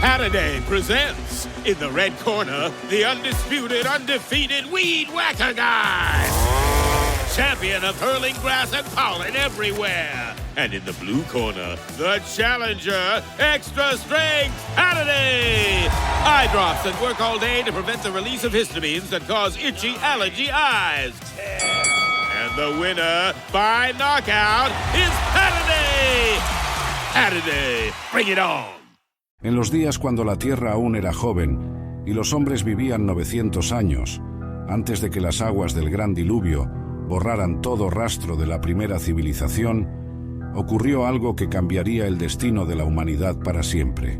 Halliday presents, in the red corner, the undisputed, undefeated Weed Whacker Guy, champion of hurling grass and pollen everywhere. And in the blue corner, the challenger, extra strength Halliday. Eye drops that work all day to prevent the release of histamines that cause itchy allergy eyes. And the winner by knockout is Halliday. Halliday, bring it on. En los días cuando la Tierra aún era joven y los hombres vivían 900 años, antes de que las aguas del gran diluvio borraran todo rastro de la primera civilización, ocurrió algo que cambiaría el destino de la humanidad para siempre.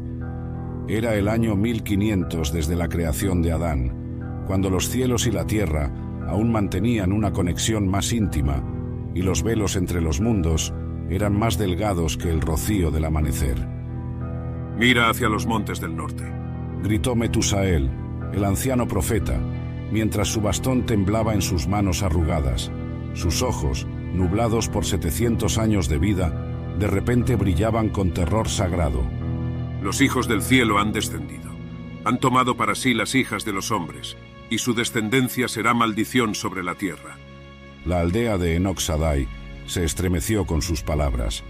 Era el año 1500 desde la creación de Adán, cuando los cielos y la tierra aún mantenían una conexión más íntima y los velos entre los mundos eran más delgados que el rocío del amanecer. Mira hacia los montes del norte, gritó Metusael, el anciano profeta, mientras su bastón temblaba en sus manos arrugadas. Sus ojos, nublados por 700 años de vida, de repente brillaban con terror sagrado. Los hijos del cielo han descendido. Han tomado para sí las hijas de los hombres, y su descendencia será maldición sobre la tierra. La aldea de Enoch-Sadai se estremeció con sus palabras.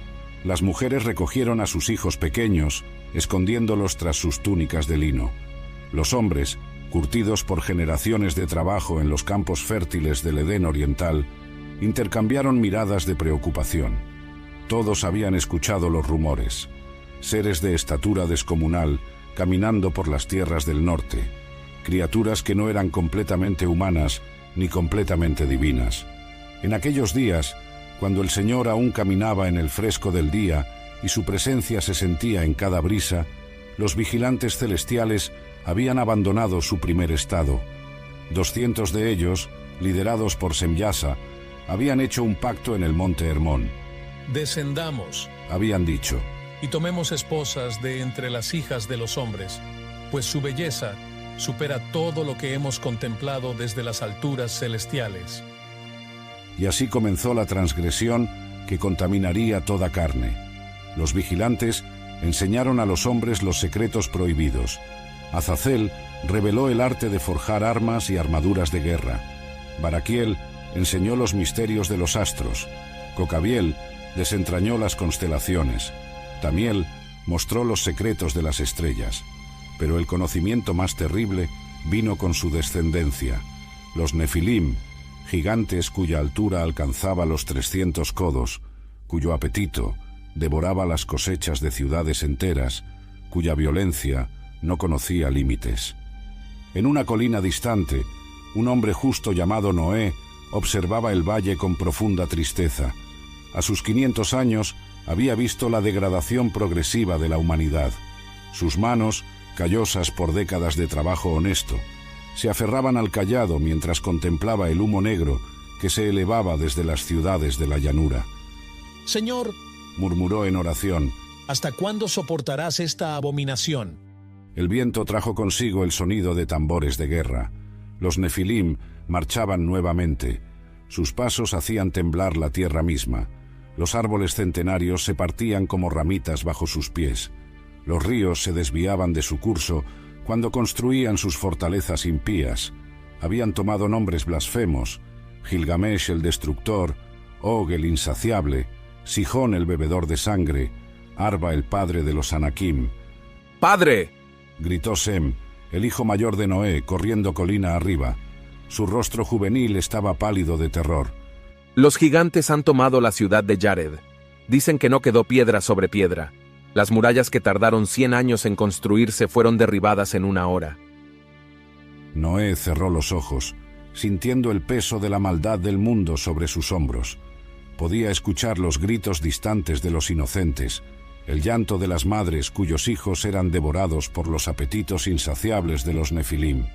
Las mujeres recogieron a sus hijos pequeños, escondiéndolos tras sus túnicas de lino. Los hombres, curtidos por generaciones de trabajo en los campos fértiles del Edén oriental, intercambiaron miradas de preocupación. Todos habían escuchado los rumores. Seres de estatura descomunal caminando por las tierras del norte. Criaturas que no eran completamente humanas ni completamente divinas. En aquellos días, cuando el Señor aún caminaba en el fresco del día y su presencia se sentía en cada brisa, los vigilantes celestiales habían abandonado su primer estado. 200 de ellos, liderados por Semyasa, habían hecho un pacto en el monte Hermón. Descendamos, habían dicho, y tomemos esposas de entre las hijas de los hombres, pues su belleza supera todo lo que hemos contemplado desde las alturas celestiales. Y así comenzó la transgresión que contaminaría toda carne. Los vigilantes enseñaron a los hombres los secretos prohibidos. Azazel reveló el arte de forjar armas y armaduras de guerra. Baraquiel enseñó los misterios de los astros. Cocabiel desentrañó las constelaciones. Tamiel mostró los secretos de las estrellas. Pero el conocimiento más terrible vino con su descendencia. Los Nefilim, gigantes cuya altura alcanzaba los 300 codos, cuyo apetito devoraba las cosechas de ciudades enteras, cuya violencia no conocía límites. En una colina distante, un hombre justo llamado Noé observaba el valle con profunda tristeza. A sus 500 años había visto la degradación progresiva de la humanidad. Sus manos, callosas por décadas de trabajo honesto, se aferraban al cayado mientras contemplaba el humo negro que se elevaba desde las ciudades de la llanura. Señor, murmuró en oración, ¿hasta cuándo soportarás esta abominación? El viento trajo consigo el sonido de tambores de guerra. Los Nefilim marchaban nuevamente. Sus pasos hacían temblar la tierra misma. Los árboles centenarios se partían como ramitas bajo sus pies. Los ríos se desviaban de su curso cuando construían sus fortalezas impías. Habían tomado nombres blasfemos: Gilgamesh el destructor, Og el insaciable, Sihón el bebedor de sangre, Arba el padre de los Anakim. ¡Padre!, gritó Sem, el hijo mayor de Noé, corriendo colina arriba. Su rostro juvenil estaba pálido de terror. Los gigantes han tomado la ciudad de Yared. Dicen que no quedó piedra sobre piedra. Las murallas que tardaron 100 años en construirse fueron derribadas en 1 hora. Noé cerró los ojos, sintiendo el peso de la maldad del mundo sobre sus hombros. Podía escuchar los gritos distantes de los inocentes, el llanto de las madres cuyos hijos eran devorados por los apetitos insaciables de los Nefilim.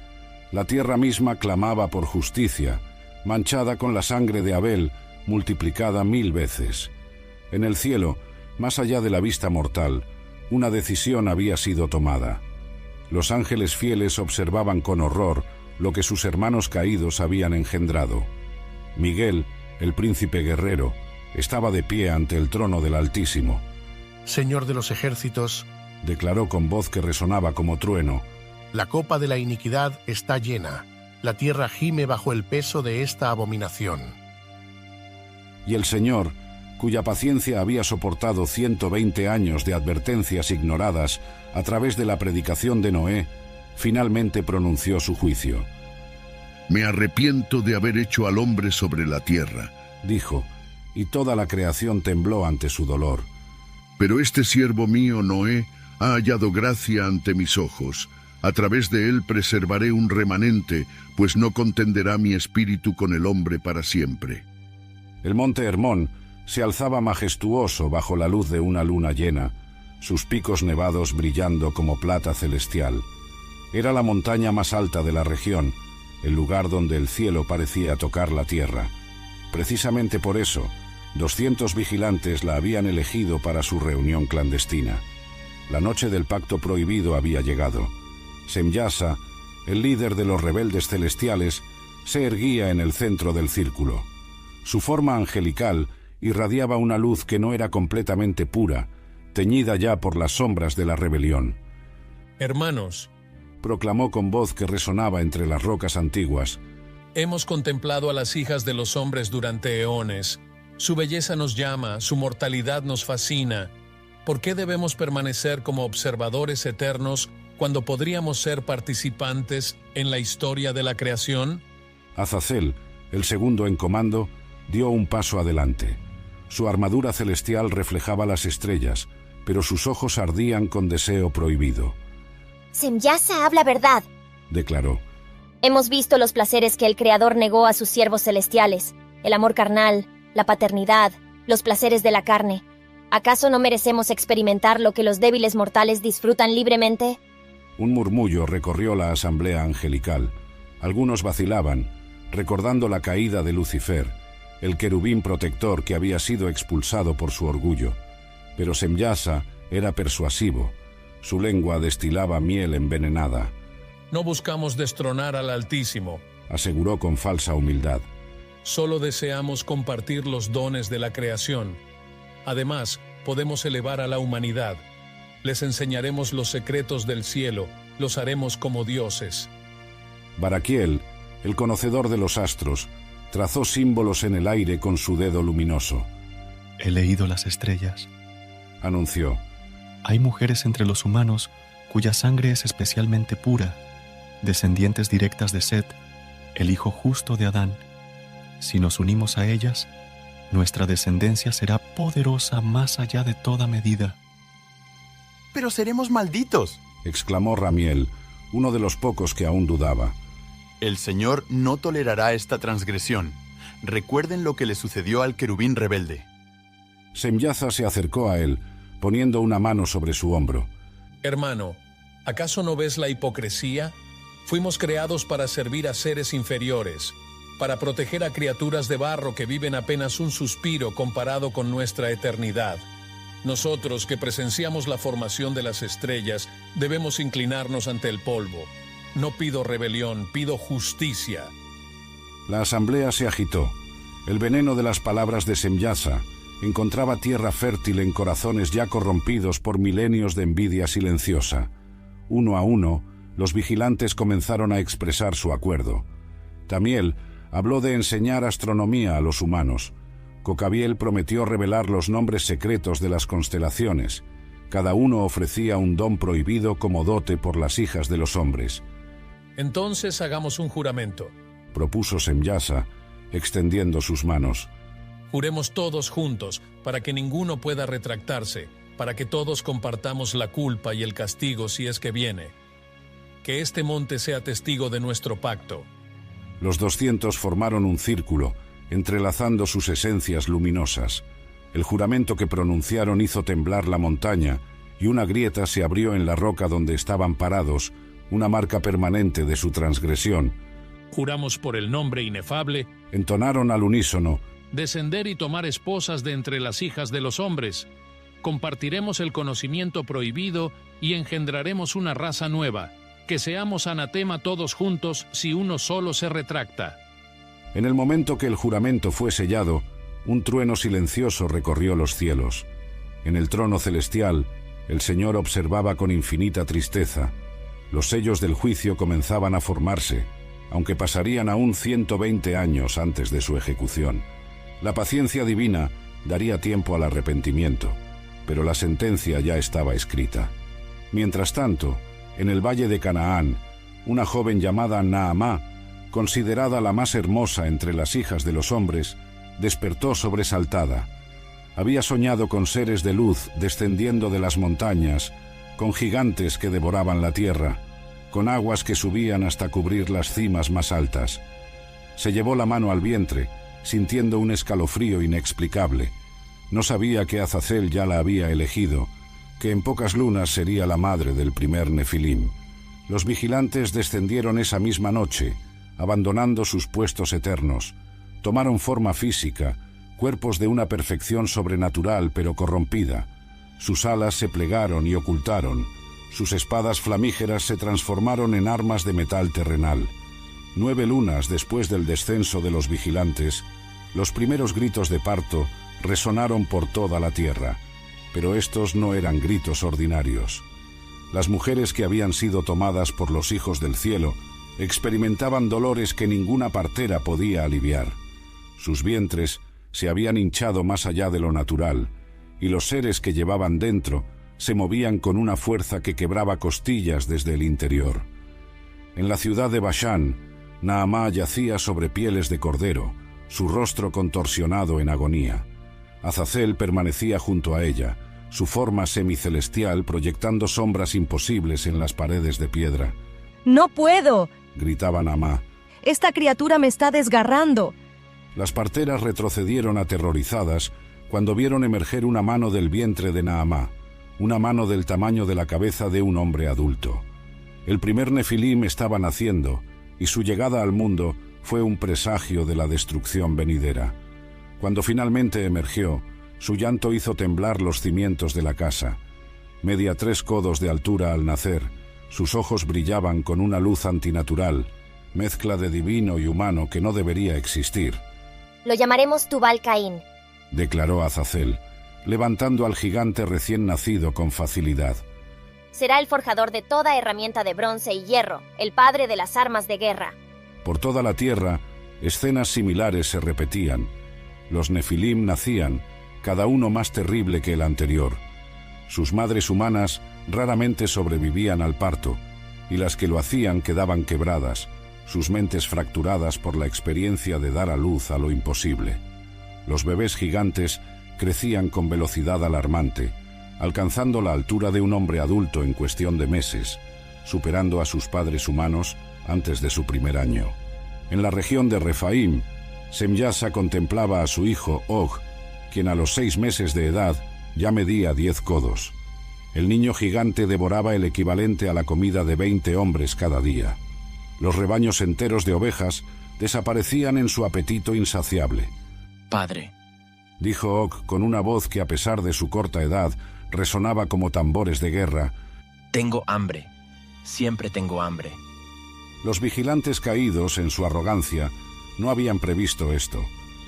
La tierra misma clamaba por justicia, manchada con la sangre de Abel, multiplicada 1000 veces. En el cielo, más allá de la vista mortal, una decisión había sido tomada. Los ángeles fieles observaban con horror lo que sus hermanos caídos habían engendrado. Miguel, el príncipe guerrero, estaba de pie ante el trono del Altísimo. Señor de los ejércitos, declaró con voz que resonaba como trueno. La copa de la iniquidad está llena. La tierra gime bajo el peso de esta abominación. Y el Señor, cuya paciencia había soportado 120 años de advertencias ignoradas a través de la predicación de Noé, finalmente pronunció su juicio. Me arrepiento de haber hecho al hombre sobre la tierra, dijo, y toda la creación tembló ante su dolor. Pero este siervo mío, Noé, ha hallado gracia ante mis ojos. A través de él preservaré un remanente, pues no contenderá mi espíritu con el hombre para siempre. El monte Hermón se alzaba majestuoso bajo la luz de una luna llena, sus picos nevados brillando como plata celestial. Era la montaña más alta de la región, el lugar donde el cielo parecía tocar la tierra. Precisamente por eso, 200 vigilantes la habían elegido para su reunión clandestina. La noche del pacto prohibido había llegado. Semyasa, el líder de los rebeldes celestiales, se erguía en el centro del círculo. Su forma angelical irradiaba una luz que no era completamente pura, teñida ya por las sombras de la rebelión. Hermanos, proclamó con voz que resonaba entre las rocas antiguas, hemos contemplado a las hijas de los hombres durante eones. Su belleza nos llama, su mortalidad nos fascina. ¿Por qué debemos permanecer como observadores eternos cuando podríamos ser participantes en la historia de la creación? Azazel, el segundo en comando, dio un paso adelante. Su armadura celestial reflejaba las estrellas, pero sus ojos ardían con deseo prohibido. Semyasa habla verdad, declaró. Hemos visto los placeres que el Creador negó a sus siervos celestiales, el amor carnal, la paternidad, los placeres de la carne. ¿Acaso no merecemos experimentar lo que los débiles mortales disfrutan libremente? Un murmullo recorrió la asamblea angelical. Algunos vacilaban, recordando la caída de Lucifer, el querubín protector que había sido expulsado por su orgullo. Pero Semyasa era persuasivo. Su lengua destilaba miel envenenada. No buscamos destronar al Altísimo, aseguró con falsa humildad. Solo deseamos compartir los dones de la creación. Además, podemos elevar a la humanidad. Les enseñaremos los secretos del cielo, los haremos como dioses. Baraquiel, el conocedor de los astros, trazó símbolos en el aire con su dedo luminoso. He leído las estrellas, anunció. Hay mujeres entre los humanos cuya sangre es especialmente pura, descendientes directas de Set, el hijo justo de Adán. Si nos unimos a ellas, nuestra descendencia será poderosa más allá de toda medida. ¡Pero seremos malditos!, exclamó Ramiel, uno de los pocos que aún dudaba. El Señor no tolerará esta transgresión. Recuerden lo que le sucedió al querubín rebelde. Semyasa se acercó a él, poniendo una mano sobre su hombro. Hermano, ¿acaso no ves la hipocresía? Fuimos creados para servir a seres inferiores, para proteger a criaturas de barro que viven apenas un suspiro comparado con nuestra eternidad. Nosotros, que presenciamos la formación de las estrellas, debemos inclinarnos ante el polvo. No pido rebelión, pido justicia. La asamblea se agitó. El veneno de las palabras de Semyasa encontraba tierra fértil en corazones ya corrompidos por milenios de envidia silenciosa. Uno a uno, los vigilantes comenzaron a expresar su acuerdo. Tamiel habló de enseñar astronomía a los humanos. Cocabiel prometió revelar los nombres secretos de las constelaciones. Cada uno ofrecía un don prohibido como dote por las hijas de los hombres. Entonces hagamos un juramento, propuso Semyasa, extendiendo sus manos. Juremos todos juntos, para que ninguno pueda retractarse, para que todos compartamos la culpa y el castigo si es que viene. Que este monte sea testigo de nuestro pacto. Los 200 formaron un círculo, entrelazando sus esencias luminosas. El juramento que pronunciaron hizo temblar la montaña, y una grieta se abrió en la roca donde estaban parados, una marca permanente de su transgresión. Juramos por el nombre inefable, entonaron al unísono, descender y tomar esposas de entre las hijas de los hombres. Compartiremos el conocimiento prohibido y engendraremos una raza nueva. Que seamos anatema todos juntos si uno solo se retracta. En el momento que el juramento fue sellado, un trueno silencioso recorrió los cielos. En el trono celestial, El Señor observaba con infinita tristeza. Los sellos del juicio comenzaban a formarse, aunque pasarían aún 120 años antes de su ejecución. La paciencia divina daría tiempo al arrepentimiento, pero la sentencia ya estaba escrita. Mientras tanto, en el valle de Canaán, una joven llamada Naamá, considerada la más hermosa entre las hijas de los hombres, despertó sobresaltada. Había soñado con seres de luz descendiendo de las montañas, con gigantes que devoraban la tierra, con aguas que subían hasta cubrir las cimas más altas. Se llevó la mano al vientre, sintiendo un escalofrío inexplicable. No sabía que Azazel ya la había elegido, que en pocas lunas sería la madre del primer Nefilim. Los vigilantes descendieron esa misma noche, abandonando sus puestos eternos. Tomaron forma física, cuerpos de una perfección sobrenatural pero corrompida. Sus alas se plegaron y ocultaron. Sus espadas flamígeras se transformaron en armas de metal terrenal. 9 lunas después del descenso de los vigilantes, los primeros gritos de parto resonaron por toda la tierra, pero estos no eran gritos ordinarios. Las mujeres que habían sido tomadas por los hijos del cielo experimentaban dolores que ninguna partera podía aliviar. Sus vientres se habían hinchado más allá de lo natural, y los seres que llevaban dentro se movían con una fuerza que quebraba costillas desde el interior. En la ciudad de Bashán, Naamá yacía sobre pieles de cordero, su rostro contorsionado en agonía. Azazel permanecía junto a ella, su forma semicelestial proyectando sombras imposibles en las paredes de piedra. ¡No puedo!, gritaba Naamá. ¡Esta criatura me está desgarrando! Las parteras retrocedieron aterrorizadas cuando vieron emerger una mano del vientre de Naamá, una mano del tamaño de la cabeza de un hombre adulto. El primer Nefilim estaba naciendo, y su llegada al mundo fue un presagio de la destrucción venidera. Cuando finalmente emergió, su llanto hizo temblar los cimientos de la casa. Media 3 codos de altura al nacer, sus ojos brillaban con una luz antinatural, mezcla de divino y humano que no debería existir. Lo llamaremos Tubal-Caín, declaró Azazel, levantando al gigante recién nacido con facilidad. Será el forjador de toda herramienta de bronce y hierro, el padre de las armas de guerra. Por toda la tierra, escenas similares se repetían. Los Nefilim nacían, cada uno más terrible que el anterior. Sus madres humanas raramente sobrevivían al parto, y las que lo hacían quedaban quebradas, sus mentes fracturadas por la experiencia de dar a luz a lo imposible. Los bebés gigantes crecían con velocidad alarmante, alcanzando la altura de un hombre adulto en cuestión de meses, superando a sus padres humanos antes de su primer año. En la región de Refaim, Semyasa contemplaba a su hijo Og, quien a los 6 meses de edad ya medía 10 codos. El niño gigante devoraba el equivalente a la comida de 20 hombres cada día. Los rebaños enteros de ovejas desaparecían en su apetito insaciable. «Padre», dijo Og con una voz que, a pesar de su corta edad, resonaba como tambores de guerra. «Tengo hambre. Siempre tengo hambre». Los vigilantes caídos en su arrogancia no habían previsto esto.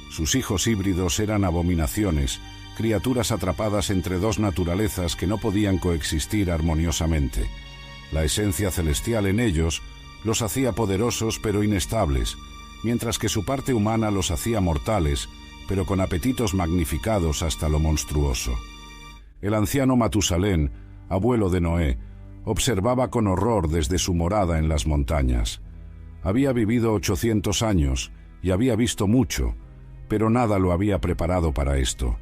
Sus hijos híbridos eran abominaciones, criaturas atrapadas entre 2 naturalezas que no podían coexistir armoniosamente. La esencia celestial en ellos los hacía poderosos pero inestables, mientras que su parte humana los hacía mortales, pero con apetitos magnificados hasta lo monstruoso. El anciano Matusalén, abuelo de Noé, observaba con horror desde su morada en las montañas. Había vivido 800 años y había visto mucho, pero nada lo había preparado para esto.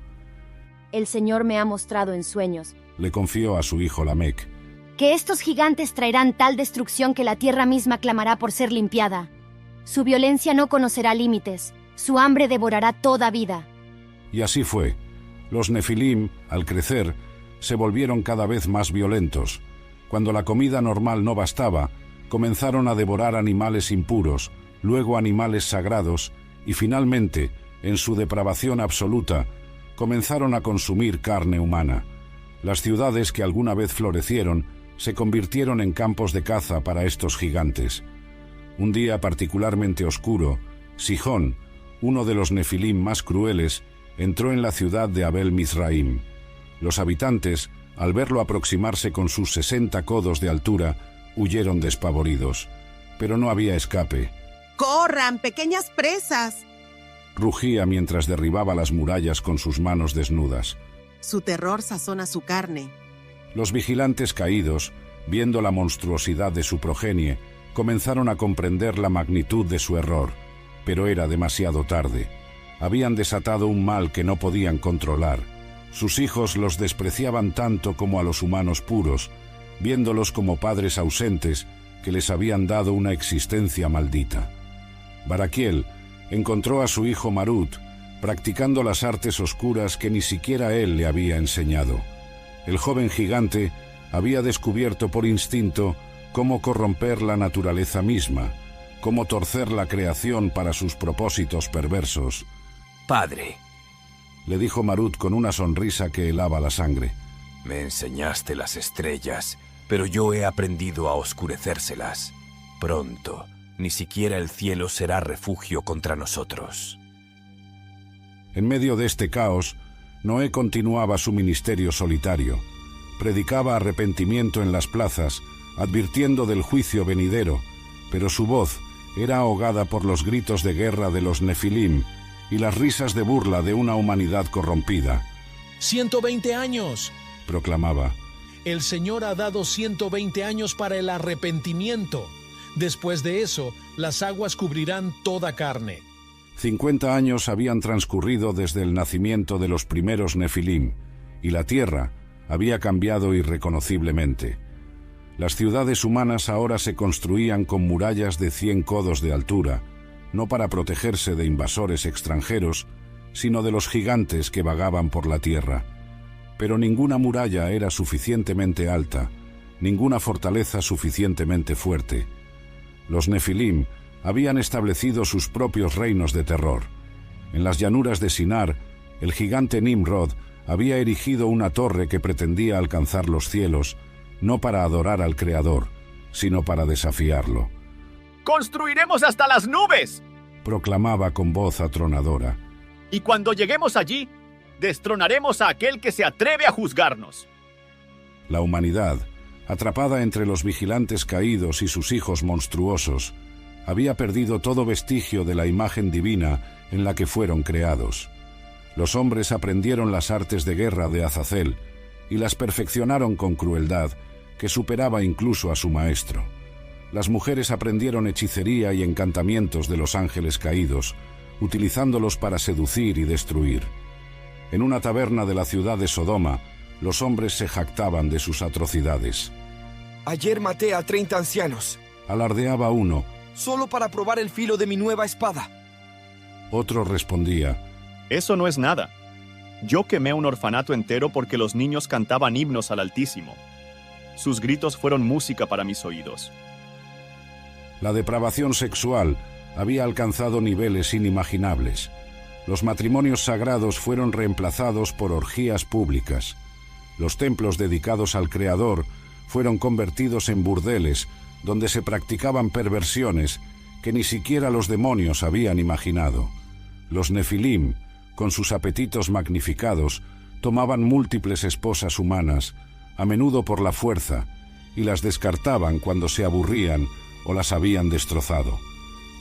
El Señor me ha mostrado en sueños, le confió a su hijo Lamec, que estos gigantes traerán tal destrucción que la tierra misma clamará por ser limpiada. Su violencia no conocerá límites, su hambre devorará toda vida. Y así fue. Los Nefilim, al crecer, se volvieron cada vez más violentos. Cuando la comida normal no bastaba, comenzaron a devorar animales impuros, luego animales sagrados, y finalmente, en su depravación absoluta, comenzaron a consumir carne humana. Las ciudades que alguna vez florecieron se convirtieron en campos de caza para estos gigantes. Un día particularmente oscuro, Sihón, uno de los Nefilim más crueles, entró en la ciudad de Abel Mizraim. Los habitantes al verlo aproximarse con sus 60 codos de altura, huyeron despavoridos. Pero no había escape. ¡Corran, pequeñas presas! Rugía mientras derribaba las murallas con sus manos desnudas. Su terror sazona su carne. Los vigilantes caídos, viendo la monstruosidad de su progenie, comenzaron a comprender la magnitud de su error, pero era demasiado tarde. Habían desatado un mal que no podían controlar. Sus hijos los despreciaban tanto como a los humanos puros, viéndolos como padres ausentes que les habían dado una existencia maldita. Baraquiel encontró a su hijo Marut practicando las artes oscuras que ni siquiera él le había enseñado. El joven gigante había descubierto por instinto cómo corromper la naturaleza misma, cómo torcer la creación para sus propósitos perversos. Padre, le dijo Marut con una sonrisa que helaba la sangre. Me enseñaste las estrellas, pero yo he aprendido a oscurecérselas. Pronto, ni siquiera el cielo será refugio contra nosotros. En medio de este caos, Noé continuaba su ministerio solitario. Predicaba arrepentimiento en las plazas, advirtiendo del juicio venidero, pero su voz era ahogada por los gritos de guerra de los Nefilim y las risas de burla de una humanidad corrompida. 120 años, proclamaba. El Señor ha dado 120 años para el arrepentimiento. Después de eso, las aguas cubrirán toda carne. 50 años habían transcurrido desde el nacimiento de los primeros Nefilim, y la tierra había cambiado irreconociblemente. Las ciudades humanas ahora se construían con murallas de 100 codos de altura, no para protegerse de invasores extranjeros, sino de los gigantes que vagaban por la tierra. Pero ninguna muralla era suficientemente alta, ninguna fortaleza suficientemente fuerte. Los Nefilim habían establecido sus propios reinos de terror. En las llanuras de Sinar, el gigante Nimrod había erigido una torre que pretendía alcanzar los cielos, no para adorar al Creador, sino para desafiarlo. ¡Construiremos hasta las nubes!, proclamaba con voz atronadora. Y cuando lleguemos allí, destronaremos a aquel que se atreve a juzgarnos. La humanidad, atrapada entre los vigilantes caídos y sus hijos monstruosos, había perdido todo vestigio de la imagen divina en la que fueron creados. Los hombres aprendieron las artes de guerra de Azazel y las perfeccionaron con crueldad que superaba incluso a su maestro. Las mujeres aprendieron hechicería y encantamientos de los ángeles caídos, utilizándolos para seducir y destruir. En una taberna de la ciudad de Sodoma, los hombres se jactaban de sus atrocidades. Ayer maté a 30 ancianos, alardeaba uno, solo para probar el filo de mi nueva espada. Otro respondía, eso no es nada. Yo quemé un orfanato entero porque los niños cantaban himnos al Altísimo. Sus gritos fueron música para mis oídos. La depravación sexual había alcanzado niveles inimaginables. Los matrimonios sagrados fueron reemplazados por orgías públicas. Los templos dedicados al Creador fueron convertidos en burdeles donde se practicaban perversiones que ni siquiera los demonios habían imaginado. Los Nefilim, con sus apetitos magnificados, tomaban múltiples esposas humanas, a menudo por la fuerza, y las descartaban cuando se aburrían o las habían destrozado.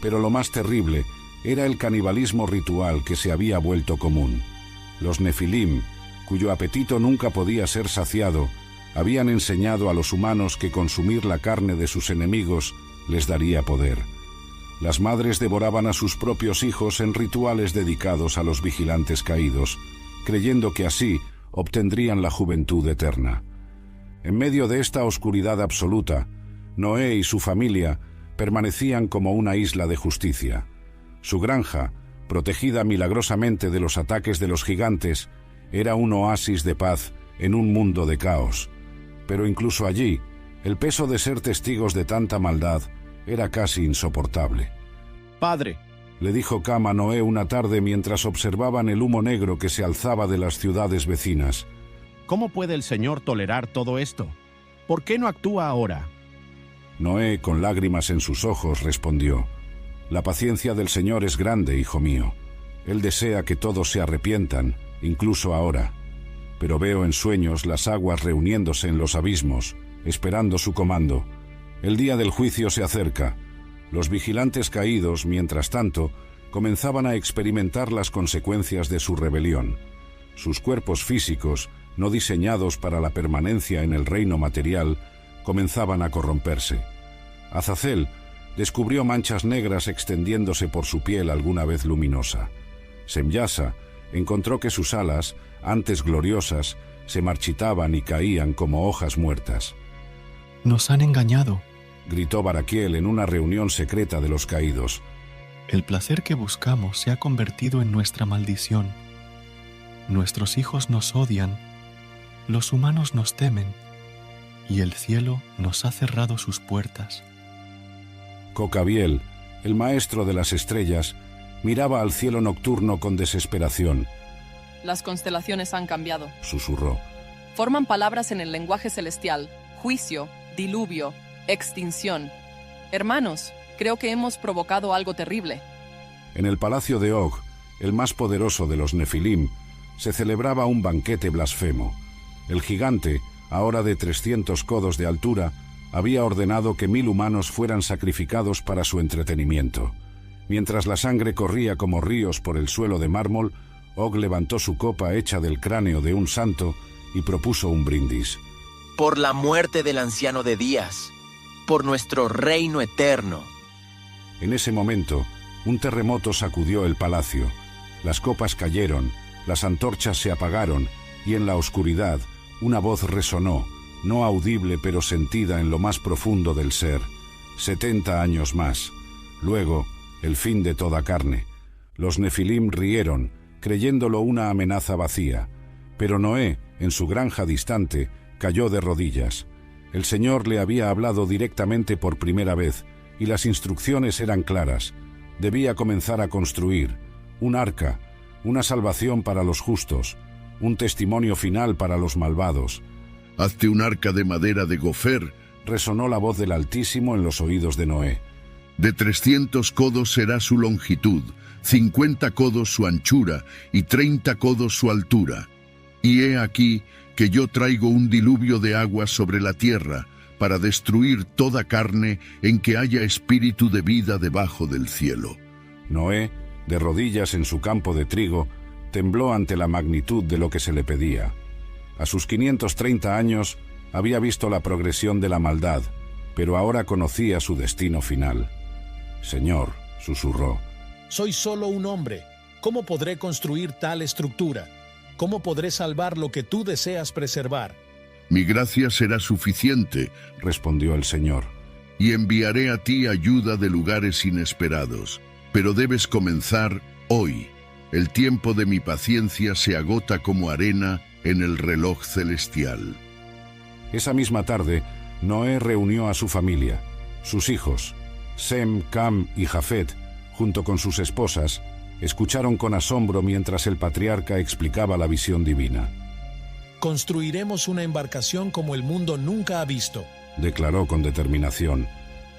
Pero lo más terrible era el canibalismo ritual que se había vuelto común. Los Nefilim, cuyo apetito nunca podía ser saciado, habían enseñado a los humanos que consumir la carne de sus enemigos les daría poder. Las madres devoraban a sus propios hijos en rituales dedicados a los vigilantes caídos, creyendo que así obtendrían la juventud eterna. En medio de esta oscuridad absoluta, Noé y su familia permanecían como una isla de justicia. Su granja, protegida milagrosamente de los ataques de los gigantes, era un oasis de paz en un mundo de caos. Pero incluso allí, el peso de ser testigos de tanta maldad era casi insoportable. Padre, le dijo Cam a Noé una tarde mientras observaban el humo negro que se alzaba de las ciudades vecinas. ¿Cómo puede el Señor tolerar todo esto? ¿Por qué no actúa ahora? Noé, con lágrimas en sus ojos, respondió: La paciencia del Señor es grande, hijo mío. Él desea que todos se arrepientan, incluso ahora. pero veo en sueños las aguas reuniéndose en los abismos, esperando su comando. El día del juicio se acerca. Los vigilantes caídos, mientras tanto, comenzaban a experimentar las consecuencias de su rebelión. Sus cuerpos físicos, no diseñados para la permanencia en el reino material, comenzaban a corromperse. Azazel descubrió manchas negras extendiéndose por su piel alguna vez luminosa. Semyasa encontró que sus alas, antes gloriosas, se marchitaban y caían como hojas muertas. «Nos han engañado», gritó Baraquiel en una reunión secreta de los caídos. «El placer que buscamos se ha convertido en nuestra maldición. Nuestros hijos nos odian, los humanos nos temen, y el cielo nos ha cerrado sus puertas». Cocabiel, el maestro de las estrellas, miraba al cielo nocturno con desesperación. «Las constelaciones han cambiado», susurró. «Forman palabras en el lenguaje celestial: juicio, diluvio, extinción. Hermanos, creo que hemos provocado algo terrible». En el palacio de Og, el más poderoso de los Nefilim, se celebraba un banquete blasfemo. El gigante, ahora de 300 codos de altura, había ordenado que 1000 humanos fueran sacrificados para su entretenimiento. Mientras la sangre corría como ríos por el suelo de mármol, Og levantó su copa hecha del cráneo de un santo y propuso un brindis. «Por la muerte del anciano de días, por nuestro reino eterno». En ese momento, un terremoto sacudió el palacio. Las copas cayeron, las antorchas se apagaron y en la oscuridad una voz resonó, no audible pero sentida en lo más profundo del ser. 70 años más. Luego, el fin de toda carne. Los Nefilim rieron, creyéndolo una amenaza vacía. Pero Noé, en su granja distante, cayó de rodillas. El Señor le había hablado directamente por primera vez, y las instrucciones eran claras. Debía comenzar a construir un arca, una salvación para los justos, un testimonio final para los malvados. «Hazte un arca de madera de gofer», resonó la voz del Altísimo en los oídos de Noé. «De 300 codos será su longitud, 50 codos su anchura y 30 codos su altura. Y he aquí que yo traigo un diluvio de aguas sobre la tierra para destruir toda carne en que haya espíritu de vida debajo del cielo». Noé, de rodillas en su campo de trigo, tembló ante la magnitud de lo que se le pedía. A sus 530 años había visto la progresión de la maldad, pero ahora conocía su destino final. «Señor», susurró, «soy solo un hombre. ¿Cómo podré construir tal estructura? ¿Cómo podré salvar lo que tú deseas preservar?» «Mi gracia será suficiente», respondió el Señor, «y enviaré a ti ayuda de lugares inesperados. Pero debes comenzar hoy. El tiempo de mi paciencia se agota como arena en el reloj celestial». Esa misma tarde, Noé reunió a su familia, sus hijos, Sem, Cam y Jafet, junto con sus esposas, escucharon con asombro mientras el patriarca explicaba la visión divina. «Construiremos una embarcación como el mundo nunca ha visto», declaró con determinación.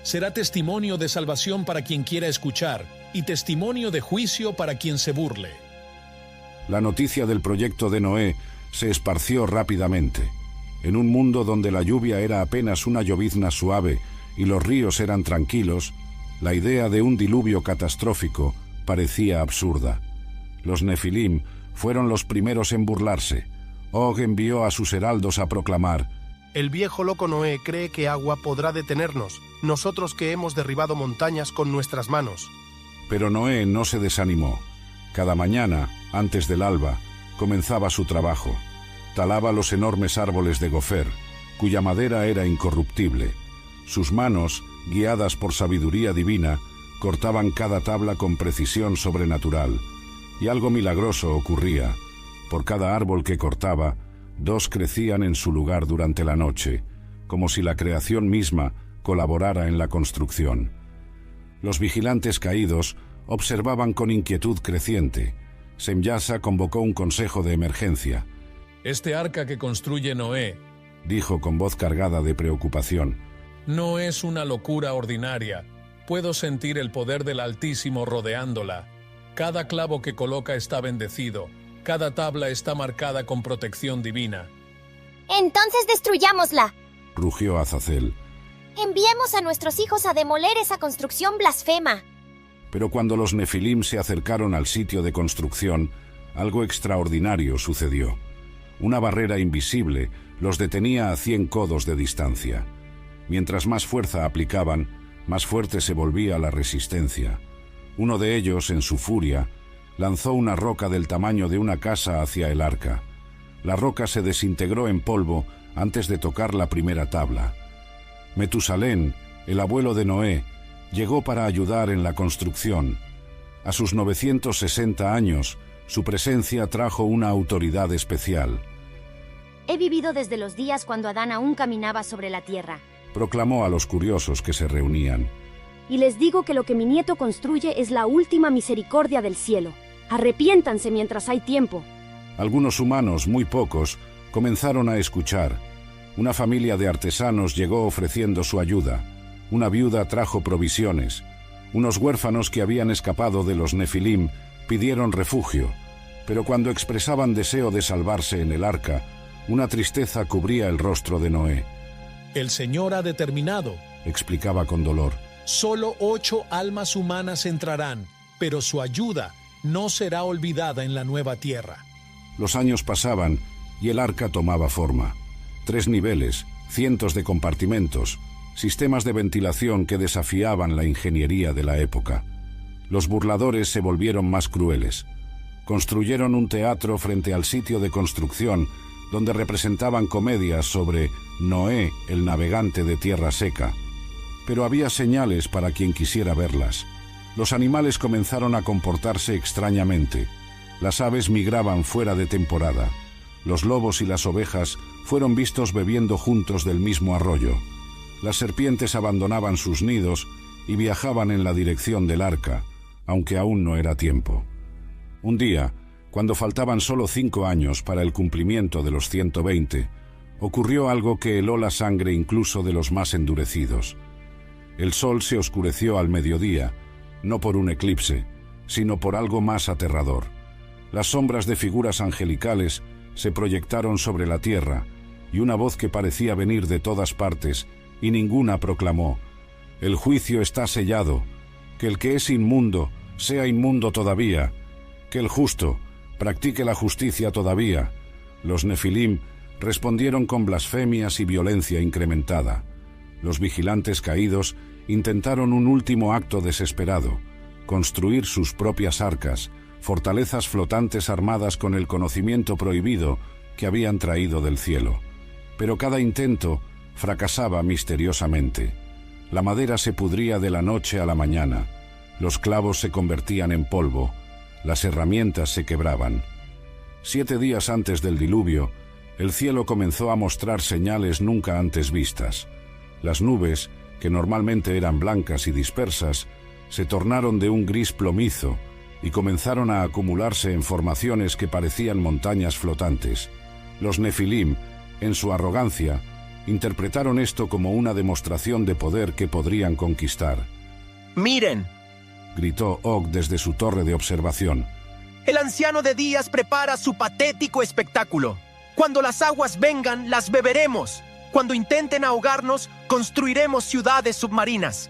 «Será testimonio de salvación para quien quiera escuchar y testimonio de juicio para quien se burle». La noticia del proyecto de Noé se esparció rápidamente. En un mundo donde la lluvia era apenas una llovizna suave y los ríos eran tranquilos, la idea de un diluvio catastrófico parecía absurda. Los Nefilim fueron los primeros en burlarse. Og envió a sus heraldos a proclamar: «El viejo loco Noé cree que agua podrá detenernos, nosotros que hemos derribado montañas con nuestras manos». Pero Noé no se desanimó. Cada mañana, antes del alba, comenzaba su trabajo. Talaba los enormes árboles de gofer, cuya madera era incorruptible. Sus manos, guiadas por sabiduría divina, cortaban cada tabla con precisión sobrenatural. Y algo milagroso ocurría. Por cada árbol que cortaba, 2 crecían en su lugar durante la noche, como si la creación misma colaborara en la construcción. Los vigilantes caídos observaban con inquietud creciente. Semyasa convocó un consejo de emergencia. «Este arca que construye Noé», dijo con voz cargada de preocupación, «no es una locura ordinaria. Puedo sentir el poder del Altísimo rodeándola. Cada clavo que coloca está bendecido. Cada tabla está marcada con protección divina. Entonces destruyámosla. Rugió Azazel. Enviemos a nuestros hijos a demoler esa construcción blasfema. Pero cuando los Nefilim se acercaron al sitio de construcción, algo extraordinario sucedió. Una barrera invisible los detenía a 100 codos de distancia. Mientras más fuerza aplicaban, más fuerte se volvía la resistencia. Uno de ellos, en su furia, lanzó una roca del tamaño de una casa hacia el arca. La roca se desintegró en polvo antes de tocar la primera tabla. Metusalén, el abuelo de Noé, llegó para ayudar en la construcción. A sus 960 años, su presencia trajo una autoridad especial. He vivido desde los días cuando Adán aún caminaba sobre la tierra. Proclamó a los curiosos que se reunían. Y les digo que lo que mi nieto construye es la última misericordia del cielo. Arrepiéntanse mientras hay tiempo. Algunos humanos, muy pocos, comenzaron a escuchar. Una familia de artesanos llegó ofreciendo su ayuda. Una viuda trajo provisiones. Unos huérfanos que habían escapado de los Nefilim pidieron refugio. Pero cuando expresaban deseo de salvarse en el arca, una tristeza cubría el rostro de Noé. El Señor ha determinado, explicaba con dolor. Solo 8 almas humanas entrarán, pero su ayuda no será olvidada en la nueva tierra. Los años pasaban y el arca tomaba forma. 3 niveles, cientos de compartimentos, sistemas de ventilación que desafiaban la ingeniería de la época. Los burladores se volvieron más crueles. Construyeron un teatro frente al sitio de construcción donde representaban comedias sobre Noé, el navegante de tierra seca. Pero había señales para quien quisiera verlas. Los animales comenzaron a comportarse extrañamente. Las aves migraban fuera de temporada. Los lobos y las ovejas fueron vistos bebiendo juntos del mismo arroyo. Las serpientes abandonaban sus nidos y viajaban en la dirección del arca, aunque aún no era tiempo. Un día, cuando faltaban solo 5 años para el cumplimiento de los 120, ocurrió algo que heló la sangre incluso de los más endurecidos. El sol se oscureció al mediodía, no por un eclipse, sino por algo más aterrador. Las sombras de figuras angelicales se proyectaron sobre la tierra, y una voz que parecía venir de todas partes, y ninguna proclamó: «El juicio está sellado, que el que es inmundo sea inmundo todavía, que el justo practique la justicia todavía». Los Nefilim respondieron con blasfemias y violencia incrementada. Los vigilantes caídos intentaron un último acto desesperado: construir sus propias arcas, fortalezas flotantes armadas con el conocimiento prohibido que habían traído del cielo. Pero cada intento fracasaba misteriosamente. La madera se pudría de la noche a la mañana, los clavos se convertían en polvo, las herramientas se quebraban. 7 días antes del diluvio, el cielo comenzó a mostrar señales nunca antes vistas. Las nubes, que normalmente eran blancas y dispersas, se tornaron de un gris plomizo y comenzaron a acumularse en formaciones que parecían montañas flotantes. Los Nefilim, en su arrogancia, interpretaron esto como una demostración de poder que podrían conquistar. ¡Miren!, gritó Og desde su torre de observación. El anciano de días prepara su patético espectáculo. Cuando las aguas vengan, las beberemos. Cuando intenten ahogarnos, construiremos ciudades submarinas.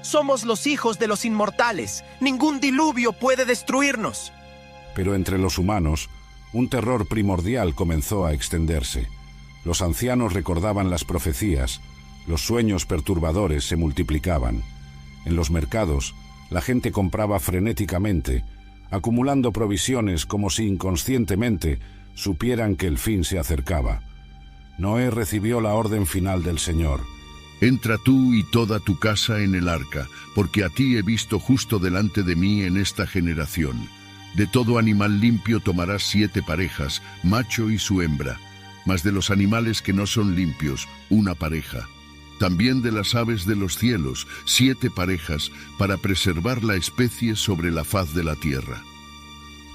Somos los hijos de los inmortales. Ningún diluvio puede destruirnos. Pero entre los humanos, un terror primordial comenzó a extenderse. Los ancianos recordaban las profecías. Los sueños perturbadores se multiplicaban. En los mercados, la gente compraba frenéticamente, acumulando provisiones como si inconscientemente supieran que el fin se acercaba. Noé recibió la orden final del Señor. Entra tú y toda tu casa en el arca, porque a ti he visto justo delante de mí en esta generación. De todo animal limpio tomarás 7 parejas, macho y su hembra, mas de los animales que no son limpios, una pareja. También de las aves de los cielos, 7 parejas, para preservar la especie sobre la faz de la tierra.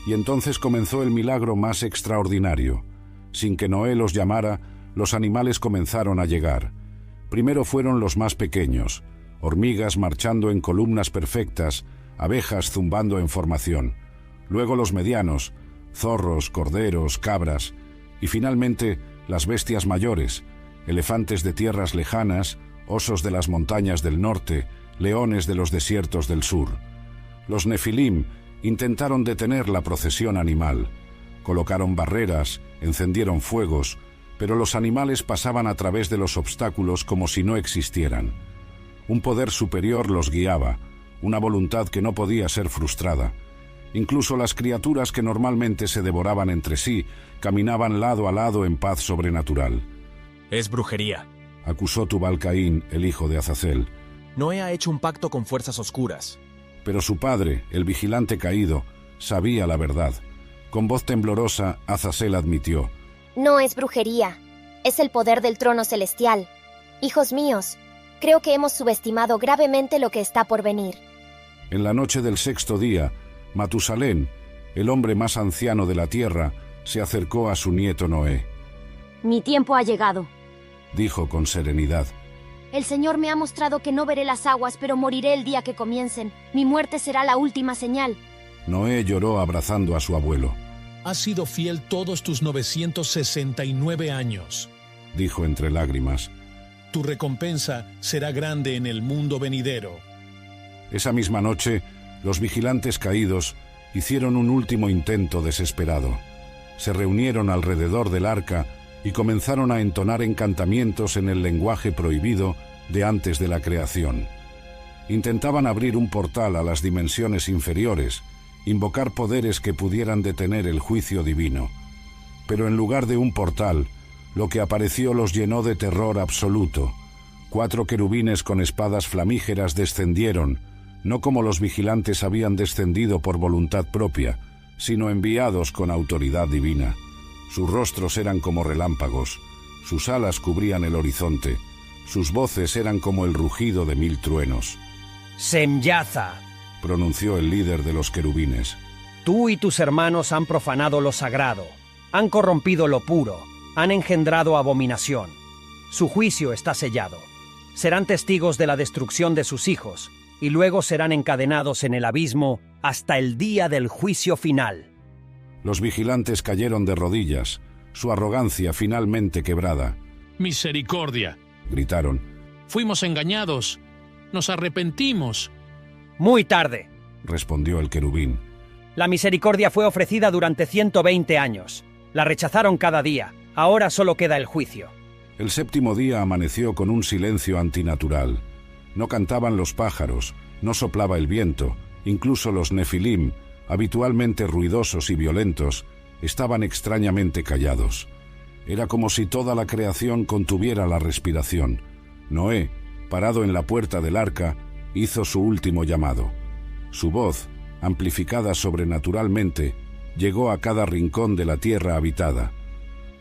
Y entonces comenzó el milagro más extraordinario. Sin que Noé los llamara, los animales comenzaron a llegar. Primero fueron los más pequeños, hormigas marchando en columnas perfectas, abejas zumbando en formación. Luego los medianos, zorros, corderos, cabras y finalmente las bestias mayores, elefantes de tierras lejanas, osos de las montañas del norte, leones de los desiertos del sur. Los Nefilim intentaron detener la procesión animal. Colocaron barreras, encendieron fuegos, pero los animales pasaban a través de los obstáculos como si no existieran. Un poder superior los guiaba, una voluntad que no podía ser frustrada. Incluso las criaturas que normalmente se devoraban entre sí caminaban lado a lado en paz sobrenatural. Es brujería, acusó Tubal-Caín, el hijo de Azazel. Noé ha hecho un pacto con fuerzas oscuras. Pero su padre, el vigilante caído, sabía la verdad. Con voz temblorosa, Azazel admitió: No es brujería, es el poder del trono celestial. Hijos míos, creo que hemos subestimado gravemente lo que está por venir. En la noche del sexto día, Matusalén, el hombre más anciano de la tierra, se acercó a su nieto Noé. Mi tiempo ha llegado, dijo con serenidad. El Señor me ha mostrado que no veré las aguas, pero moriré el día que comiencen. Mi muerte será la última señal. Noé lloró abrazando a su abuelo. Has sido fiel todos tus 969 años, dijo entre lágrimas. Tu recompensa será grande en el mundo venidero. Esa misma noche, los vigilantes caídos hicieron un último intento desesperado. Se reunieron alrededor del arca y comenzaron a entonar encantamientos en el lenguaje prohibido de antes de la creación. Intentaban abrir un portal a las dimensiones inferiores, invocar poderes que pudieran detener el juicio divino. Pero en lugar de un portal, lo que apareció los llenó de terror absoluto. 4 querubines con espadas flamígeras descendieron, no como los vigilantes habían descendido por voluntad propia, sino enviados con autoridad divina. Sus rostros eran como relámpagos, sus alas cubrían el horizonte, sus voces eran como el rugido de 1000 truenos. Semyaza, pronunció el líder de los querubines. Tú y tus hermanos han profanado lo sagrado, han corrompido lo puro, han engendrado abominación. Su juicio está sellado. Serán testigos de la destrucción de sus hijos, y luego serán encadenados en el abismo hasta el día del juicio final. Los vigilantes cayeron de rodillas, su arrogancia finalmente quebrada. Misericordia, gritaron. Fuimos engañados, nos arrepentimos. Muy tarde, respondió el querubín. La misericordia fue ofrecida durante 120 años. La rechazaron cada día, ahora solo queda el juicio. El séptimo día amaneció con un silencio antinatural. No cantaban los pájaros, no soplaba el viento, incluso los nefilim, habitualmente ruidosos y violentos, estaban extrañamente callados. Era como si toda la creación contuviera la respiración. Noé, parado en la puerta del arca, hizo su último llamado. Su voz, amplificada sobrenaturalmente, llegó a cada rincón de la tierra habitada.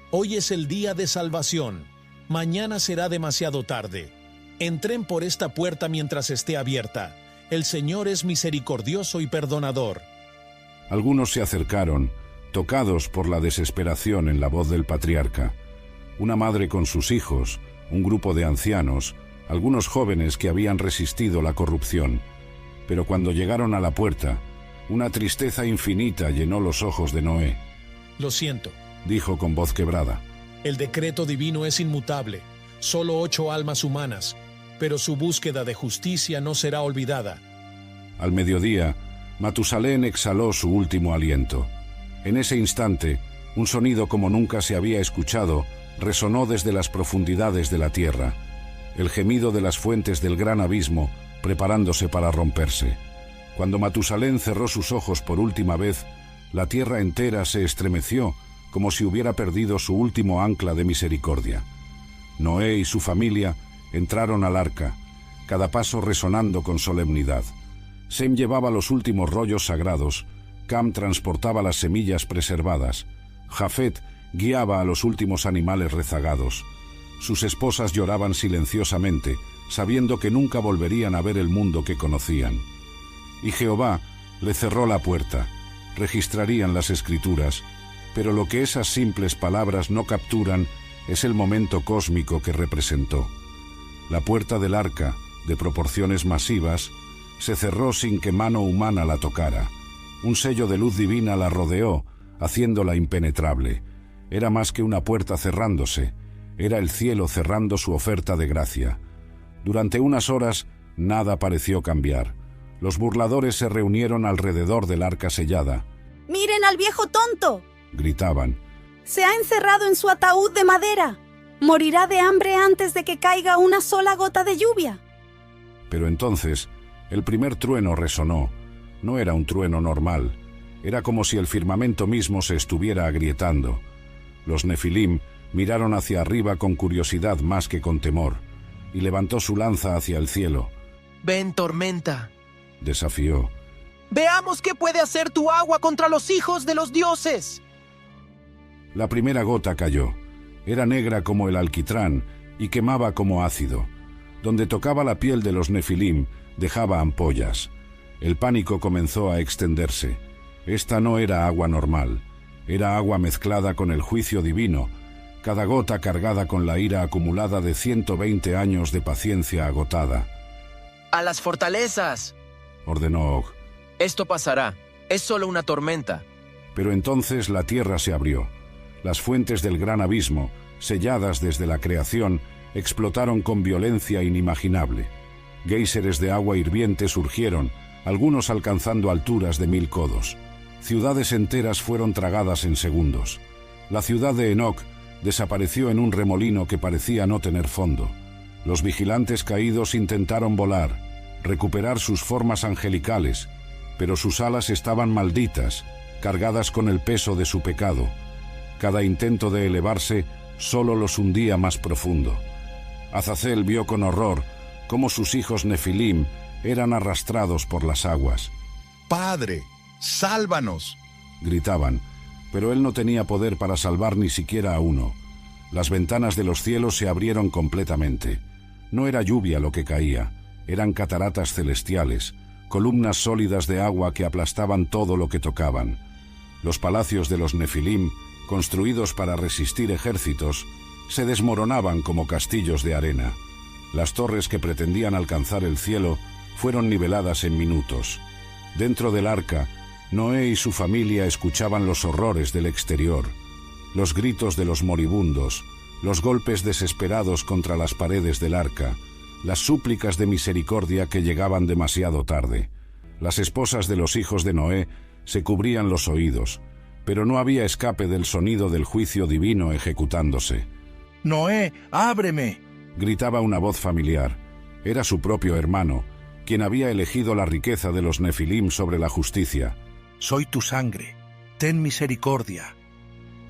Hoy es el día de salvación. Mañana será demasiado tarde. Entren por esta puerta mientras esté abierta. El Señor es misericordioso y perdonador. Algunos se acercaron, tocados por la desesperación en la voz del patriarca. Una madre con sus hijos, un grupo de ancianos, algunos jóvenes que habían resistido la corrupción. Pero cuando llegaron a la puerta, una tristeza infinita llenó los ojos de Noé. Lo siento, dijo con voz quebrada. El decreto divino es inmutable, solo 8 almas humanas, pero su búsqueda de justicia no será olvidada. Al mediodía, Matusalén exhaló su último aliento. En ese instante, un sonido como nunca se había escuchado resonó desde las profundidades de la tierra, el gemido de las fuentes del gran abismo preparándose para romperse. Cuando Matusalén cerró sus ojos por última vez, la tierra entera se estremeció como si hubiera perdido su último ancla de misericordia. Noé y su familia entraron al arca, cada paso resonando con solemnidad. Sem llevaba los últimos rollos sagrados, Cam transportaba las semillas preservadas, Jafet guiaba a los últimos animales rezagados. Sus esposas lloraban silenciosamente, sabiendo que nunca volverían a ver el mundo que conocían. Y Jehová le cerró la puerta. Registrarían las escrituras, pero lo que esas simples palabras no capturan es el momento cósmico que representó. La puerta del arca, de proporciones masivas, se cerró sin que mano humana la tocara. Un sello de luz divina la rodeó, haciéndola impenetrable. Era más que una puerta cerrándose, era el cielo cerrando su oferta de gracia. Durante unas horas, nada pareció cambiar. Los burladores se reunieron alrededor del arca sellada. ¡Miren al viejo tonto!, gritaban. Se ha encerrado en su ataúd de madera. Morirá de hambre antes de que caiga una sola gota de lluvia. Pero entonces, el primer trueno resonó. No era un trueno normal. Era como si el firmamento mismo se estuviera agrietando. Los Nefilim miraron hacia arriba con curiosidad más que con temor, y levantó su lanza hacia el cielo. «Ven, tormenta», desafió. «Veamos qué puede hacer tu agua contra los hijos de los dioses». La primera gota cayó. Era negra como el alquitrán y quemaba como ácido. Donde tocaba la piel de los Nefilim, dejaba ampollas. El pánico comenzó a extenderse. Esta no era agua normal. Era agua mezclada con el juicio divino, cada gota cargada con la ira acumulada de 120 años de paciencia agotada. «A las fortalezas», ordenó Og. «Esto pasará. Es solo una tormenta». Pero entonces la tierra se abrió. Las fuentes del gran abismo, selladas desde la creación, explotaron con violencia inimaginable. Géiseres de agua hirviente surgieron, algunos alcanzando alturas de 1000 codos. Ciudades enteras fueron tragadas en segundos. La ciudad de Enoc desapareció en un remolino que parecía no tener fondo. Los vigilantes caídos intentaron volar, recuperar sus formas angelicales, pero sus alas estaban malditas, cargadas con el peso de su pecado. Cada intento de elevarse solo los hundía más profundo. Azazel vio con horror cómo sus hijos Nefilim eran arrastrados por las aguas. «¡Padre, sálvanos!», gritaban, pero él no tenía poder para salvar ni siquiera a uno. Las ventanas de los cielos se abrieron completamente. No era lluvia lo que caía, eran cataratas celestiales, columnas sólidas de agua que aplastaban todo lo que tocaban. Los palacios de los Nefilim, construidos para resistir ejércitos, se desmoronaban como castillos de arena. Las torres que pretendían alcanzar el cielo fueron niveladas en minutos. Dentro del arca, Noé y su familia escuchaban los horrores del exterior, los gritos de los moribundos, los golpes desesperados contra las paredes del arca, las súplicas de misericordia que llegaban demasiado tarde. Las esposas de los hijos de Noé se cubrían los oídos, pero no había escape del sonido del juicio divino ejecutándose. «Noé, ábreme», gritaba una voz familiar. Era su propio hermano, quien había elegido la riqueza de los Nefilim sobre la justicia. «Soy tu sangre. Ten misericordia».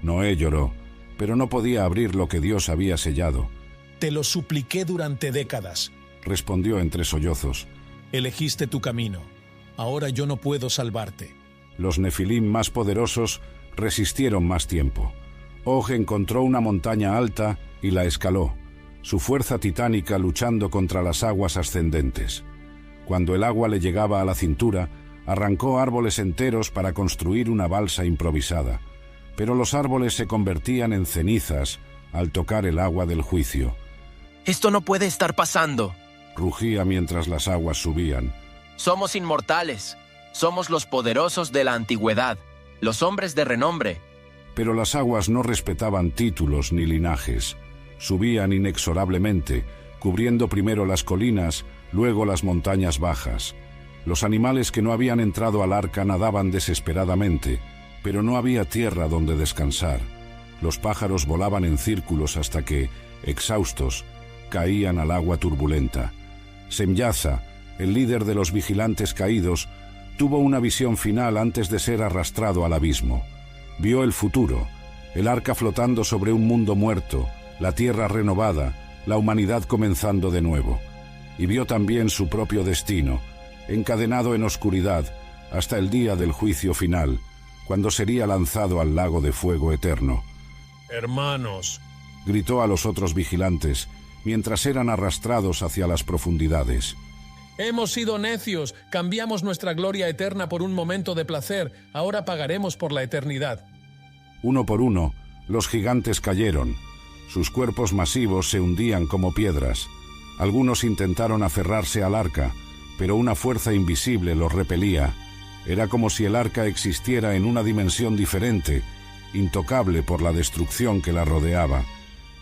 Noé lloró, pero no podía abrir lo que Dios había sellado. «Te lo supliqué durante décadas», respondió entre sollozos. «Elegiste tu camino. Ahora yo no puedo salvarte». Los Nefilim más poderosos resistieron más tiempo. Og encontró una montaña alta y la escaló, su fuerza titánica luchando contra las aguas ascendentes. Cuando el agua le llegaba a la cintura, arrancó árboles enteros para construir una balsa improvisada. Pero los árboles se convertían en cenizas al tocar el agua del juicio. «Esto no puede estar pasando», rugía mientras las aguas subían. «Somos inmortales. Somos los poderosos de la antigüedad, los hombres de renombre». Pero las aguas no respetaban títulos ni linajes. Subían inexorablemente, cubriendo primero las colinas, luego las montañas bajas. Los animales que no habían entrado al arca nadaban desesperadamente, pero no había tierra donde descansar. Los pájaros volaban en círculos hasta que, exhaustos, caían al agua turbulenta. Semyaza, el líder de los vigilantes caídos, tuvo una visión final antes de ser arrastrado al abismo. Vio el futuro, el arca flotando sobre un mundo muerto, la tierra renovada, la humanidad comenzando de nuevo. Y vio también su propio destino, encadenado en oscuridad hasta el día del juicio final, cuando sería lanzado al lago de fuego eterno. «Hermanos», gritó a los otros vigilantes, mientras eran arrastrados hacia las profundidades. «Hemos sido necios, cambiamos nuestra gloria eterna por un momento de placer, ahora pagaremos por la eternidad». Uno por uno, los gigantes cayeron. Sus cuerpos masivos se hundían como piedras. Algunos intentaron aferrarse al arca, pero una fuerza invisible los repelía. Era como si el arca existiera en una dimensión diferente, intocable por la destrucción que la rodeaba.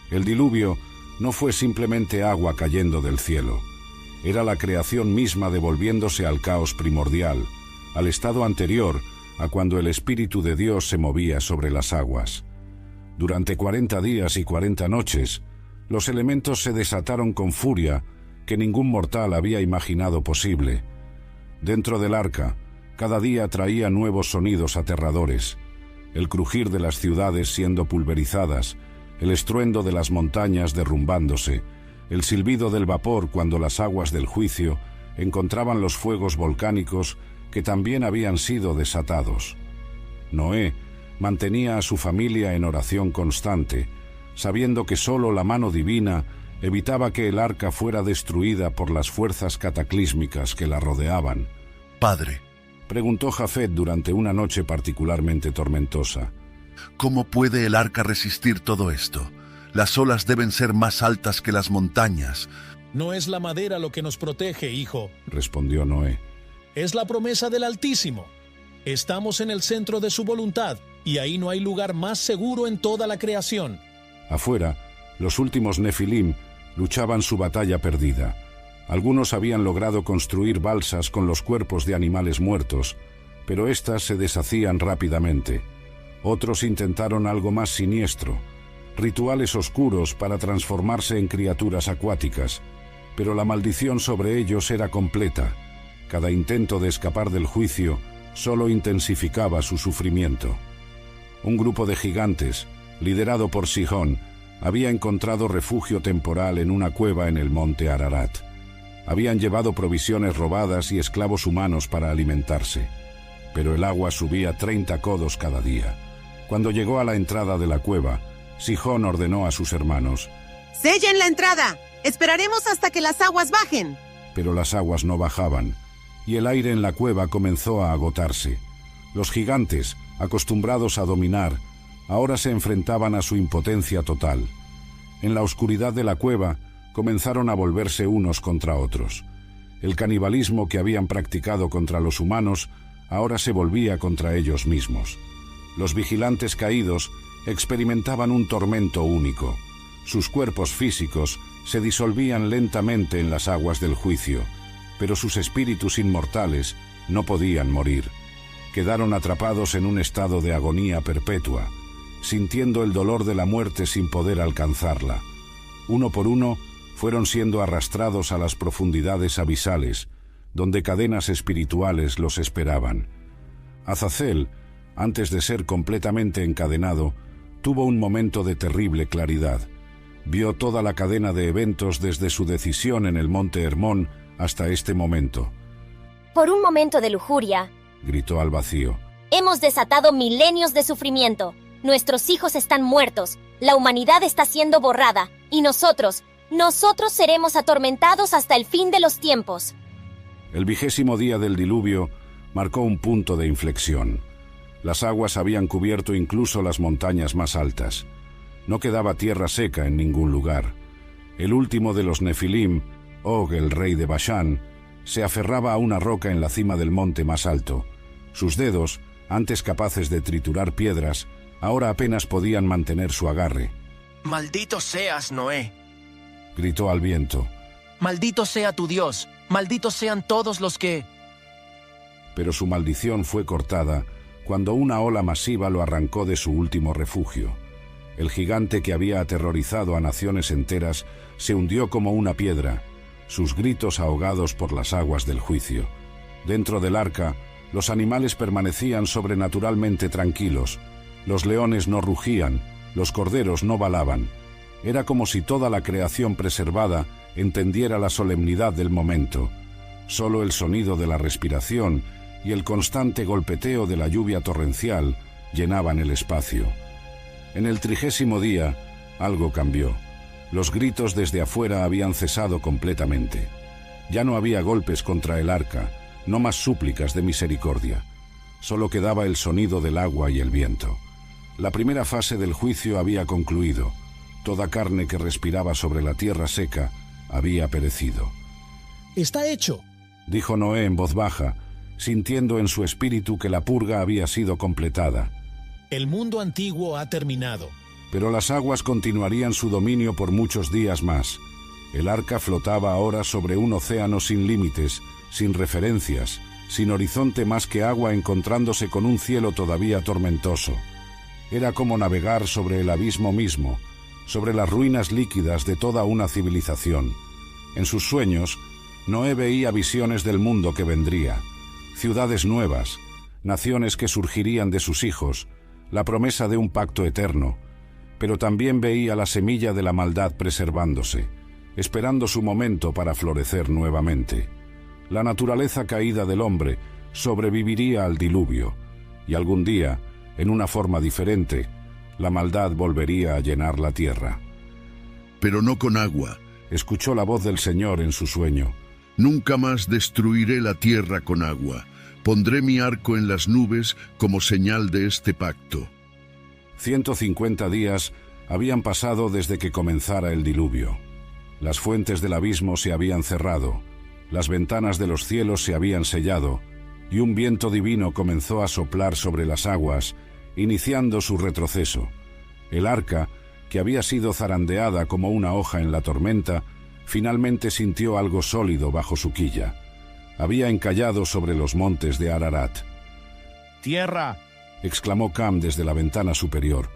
El diluvio no fue simplemente agua cayendo del cielo. Era la creación misma devolviéndose al caos primordial, al estado anterior a cuando el Espíritu de Dios se movía sobre las aguas. Durante 40 días y 40 noches, los elementos se desataron con furia que ningún mortal había imaginado posible. Dentro del arca, cada día traía nuevos sonidos aterradores: el crujir de las ciudades siendo pulverizadas, el estruendo de las montañas derrumbándose, el silbido del vapor cuando las aguas del juicio encontraban los fuegos volcánicos que también habían sido desatados. Noé mantenía a su familia en oración constante, sabiendo que sólo la mano divina evitaba que el arca fuera destruida por las fuerzas cataclísmicas que la rodeaban. Padre, preguntó Jafet durante una noche particularmente tormentosa. ¿Cómo puede el arca resistir todo esto? Las olas deben ser más altas que las montañas. No es la madera lo que nos protege, hijo, respondió Noé. Es la promesa del Altísimo. Estamos en el centro de su voluntad, y ahí no hay lugar más seguro en toda la creación. Afuera, los últimos Nefilim luchaban su batalla perdida. Algunos habían logrado construir balsas con los cuerpos de animales muertos, pero éstas se deshacían rápidamente. Otros intentaron algo más siniestro: rituales oscuros para transformarse en criaturas acuáticas, pero la maldición sobre ellos era completa. Cada intento de escapar del juicio solo intensificaba su sufrimiento. Un grupo de gigantes, liderado por Sihón, había encontrado refugio temporal en una cueva en el monte Ararat. Habían llevado provisiones robadas y esclavos humanos para alimentarse, pero el agua subía 30 codos cada día. Cuando llegó a la entrada de la cueva, Sihón ordenó a sus hermanos: ¡sellen la entrada! ¡Esperaremos hasta que las aguas bajen! Pero las aguas no bajaban, y el aire en la cueva comenzó a agotarse. Los gigantes, acostumbrados a dominar, ahora se enfrentaban a su impotencia total. En la oscuridad de la cueva comenzaron a volverse unos contra otros. El canibalismo que habían practicado contra los humanos ahora se volvía contra ellos mismos. Los vigilantes caídos experimentaban un tormento único. Sus cuerpos físicos se disolvían lentamente en las aguas del juicio, pero sus espíritus inmortales no podían morir. Quedaron atrapados en un estado de agonía perpetua, sintiendo el dolor de la muerte sin poder alcanzarla. Uno por uno fueron siendo arrastrados a las profundidades abisales, donde cadenas espirituales los esperaban. Azazel, antes de ser completamente encadenado, tuvo un momento de terrible claridad. Vio toda la cadena de eventos desde su decisión en el monte Hermón hasta este momento. Por un momento de lujuria, gritó al vacío, hemos desatado milenios de sufrimiento. Nuestros hijos están muertos, la humanidad está siendo borrada, y nosotros seremos atormentados hasta el fin de los tiempos. El 20º día del diluvio marcó un punto de inflexión. Las aguas habían cubierto incluso las montañas más altas. No quedaba tierra seca en ningún lugar. El último de los Nefilim, Og, el rey de Bashán, se aferraba a una roca en la cima del monte más alto. Sus dedos, antes capaces de triturar piedras, ahora apenas podían mantener su agarre. ¡Maldito seas, Noé!, gritó al viento. ¡Maldito sea tu Dios! ¡Malditos sean todos los que...! Pero su maldición fue cortada cuando una ola masiva lo arrancó de su último refugio. El gigante que había aterrorizado a naciones enteras se hundió como una piedra, sus gritos ahogados por las aguas del juicio. Dentro del arca, los animales permanecían sobrenaturalmente tranquilos. Los leones no rugían, los corderos no balaban. Era como si toda la creación preservada entendiera la solemnidad del momento. Solo el sonido de la respiración y el constante golpeteo de la lluvia torrencial llenaban el espacio. En el 30º día, algo cambió. Los gritos desde afuera habían cesado completamente. Ya no había golpes contra el arca, no más súplicas de misericordia. Solo quedaba el sonido del agua y el viento. La primera fase del juicio había concluido. Toda carne que respiraba sobre la tierra seca había perecido. «Está hecho», dijo Noé en voz baja, sintiendo en su espíritu que la purga había sido completada. El mundo antiguo ha terminado. Pero las aguas continuarían su dominio por muchos días más. El arca flotaba ahora sobre un océano sin límites, sin referencias, sin horizonte más que agua, encontrándose con un cielo todavía tormentoso. Era como navegar sobre el abismo mismo, sobre las ruinas líquidas de toda una civilización. En sus sueños, Noé veía visiones del mundo que vendría, ciudades nuevas, naciones que surgirían de sus hijos, la promesa de un pacto eterno, pero también veía la semilla de la maldad preservándose, esperando su momento para florecer nuevamente. La naturaleza caída del hombre sobreviviría al diluvio, y algún día, en una forma diferente, la maldad volvería a llenar la tierra. Pero no con agua, escuchó la voz del Señor en su sueño. Nunca más destruiré la tierra con agua. Pondré mi arco en las nubes como señal de este pacto. 150 días habían pasado desde que comenzara el diluvio. Las fuentes del abismo se habían cerrado, las ventanas de los cielos se habían sellado, y un viento divino comenzó a soplar sobre las aguas, iniciando su retroceso. El arca, que había sido zarandeada como una hoja en la tormenta, finalmente sintió algo sólido bajo su quilla. Había encallado sobre los montes de Ararat. ¡Tierra!, exclamó Cam desde la ventana superior.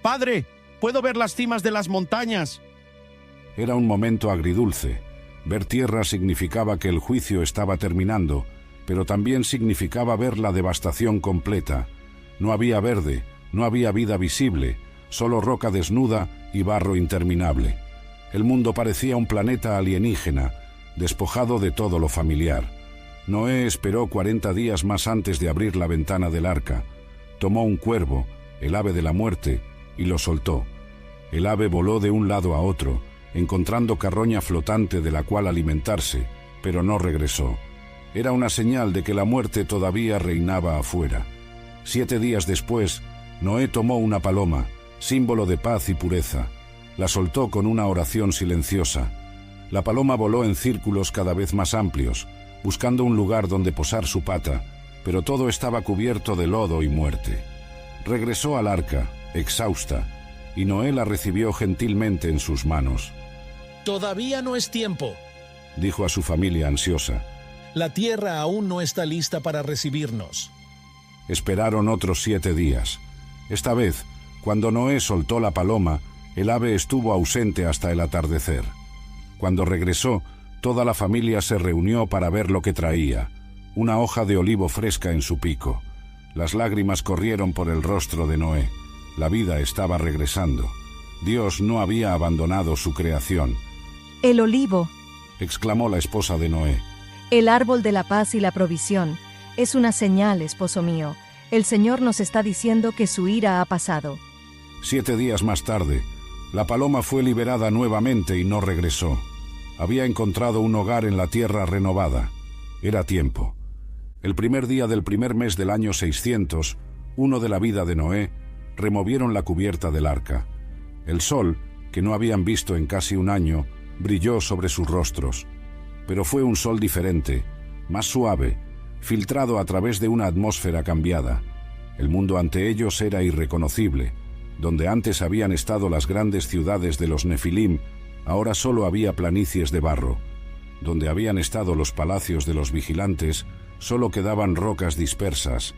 ¡Padre! ¡Puedo ver las cimas de las montañas! Era un momento agridulce. Ver tierra significaba que el juicio estaba terminando, pero también significaba ver la devastación completa. No había verde, no había vida visible, solo roca desnuda y barro interminable. El mundo parecía un planeta alienígena, despojado de todo lo familiar. Noé esperó 40 días más antes de abrir la ventana del arca. Tomó un cuervo, el ave de la muerte, y lo soltó. El ave voló de un lado a otro, encontrando carroña flotante de la cual alimentarse, pero no regresó. Era una señal de que la muerte todavía reinaba afuera. 7 días después, Noé tomó una paloma, símbolo de paz y pureza. La soltó con una oración silenciosa. La paloma voló en círculos cada vez más amplios, buscando un lugar donde posar su pata, pero todo estaba cubierto de lodo y muerte. Regresó al arca, exhausta, y Noé la recibió gentilmente en sus manos. «Todavía no es tiempo», dijo a su familia ansiosa. «La tierra aún no está lista para recibirnos». Esperaron otros 7 días. Esta vez, cuando Noé soltó la paloma, el ave estuvo ausente hasta el atardecer. Cuando regresó, toda la familia se reunió para ver lo que traía, una hoja de olivo fresca en su pico. Las lágrimas corrieron por el rostro de Noé. La vida estaba regresando. Dios no había abandonado su creación. «El olivo», exclamó la esposa de Noé. «El árbol de la paz y la provisión. Es una señal, esposo mío. El Señor nos está diciendo que su ira ha pasado». 7 días más tarde, la paloma fue liberada nuevamente y no regresó. Había encontrado un hogar en la tierra renovada. Era tiempo. El primer día del primer mes del año 600, uno de la vida de Noé, removieron la cubierta del arca. El sol, que no habían visto en casi un año, brilló sobre sus rostros. Pero fue un sol diferente, más suave, filtrado a través de una atmósfera cambiada. El mundo ante ellos era irreconocible. Donde antes habían estado las grandes ciudades de los Nefilim, ahora solo había planicies de barro. Donde habían estado los palacios de los vigilantes, solo quedaban rocas dispersas.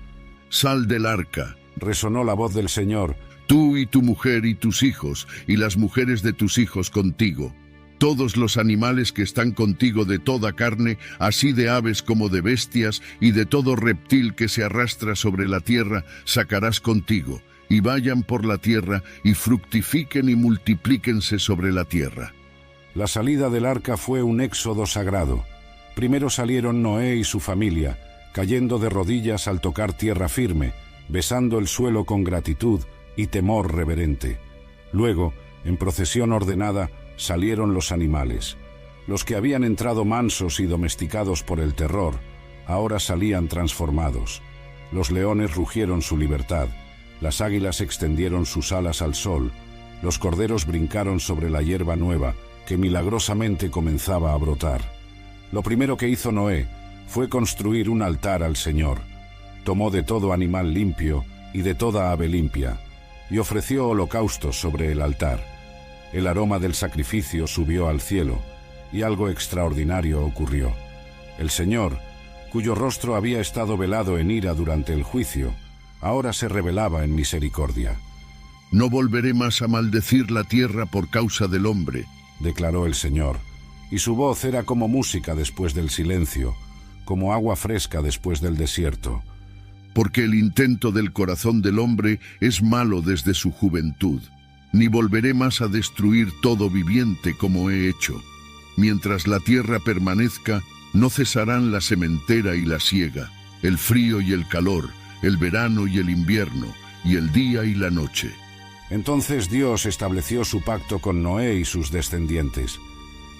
«Sal del arca», resonó la voz del Señor. «Tú y tu mujer y tus hijos, y las mujeres de tus hijos contigo. Todos los animales que están contigo de toda carne, así de aves como de bestias, y de todo reptil que se arrastra sobre la tierra, sacarás contigo, y vayan por la tierra, y fructifiquen y multiplíquense sobre la tierra». La salida del arca fue un éxodo sagrado. Primero salieron Noé y su familia, cayendo de rodillas al tocar tierra firme, besando el suelo con gratitud y temor reverente. Luego, en procesión ordenada, salieron los animales. Los que habían entrado mansos y domesticados por el terror, ahora salían transformados. Los leones rugieron su libertad, las águilas extendieron sus alas al sol, los corderos brincaron sobre la hierba nueva, que milagrosamente comenzaba a brotar. Lo primero que hizo Noé fue construir un altar al Señor. Tomó de todo animal limpio y de toda ave limpia, y ofreció holocaustos sobre el altar. El aroma del sacrificio subió al cielo, y algo extraordinario ocurrió. El Señor, cuyo rostro había estado velado en ira durante el juicio, ahora se revelaba en misericordia. No volveré más a maldecir la tierra por causa del hombre, declaró el Señor, y su voz era como música después del silencio, como agua fresca después del desierto. Porque el intento del corazón del hombre es malo desde su juventud. Ni volveré más a destruir todo viviente como he hecho. Mientras la tierra permanezca, no cesarán la sementera y la siega, el frío y el calor, el verano y el invierno, y el día y la noche. Entonces Dios estableció su pacto con Noé y sus descendientes.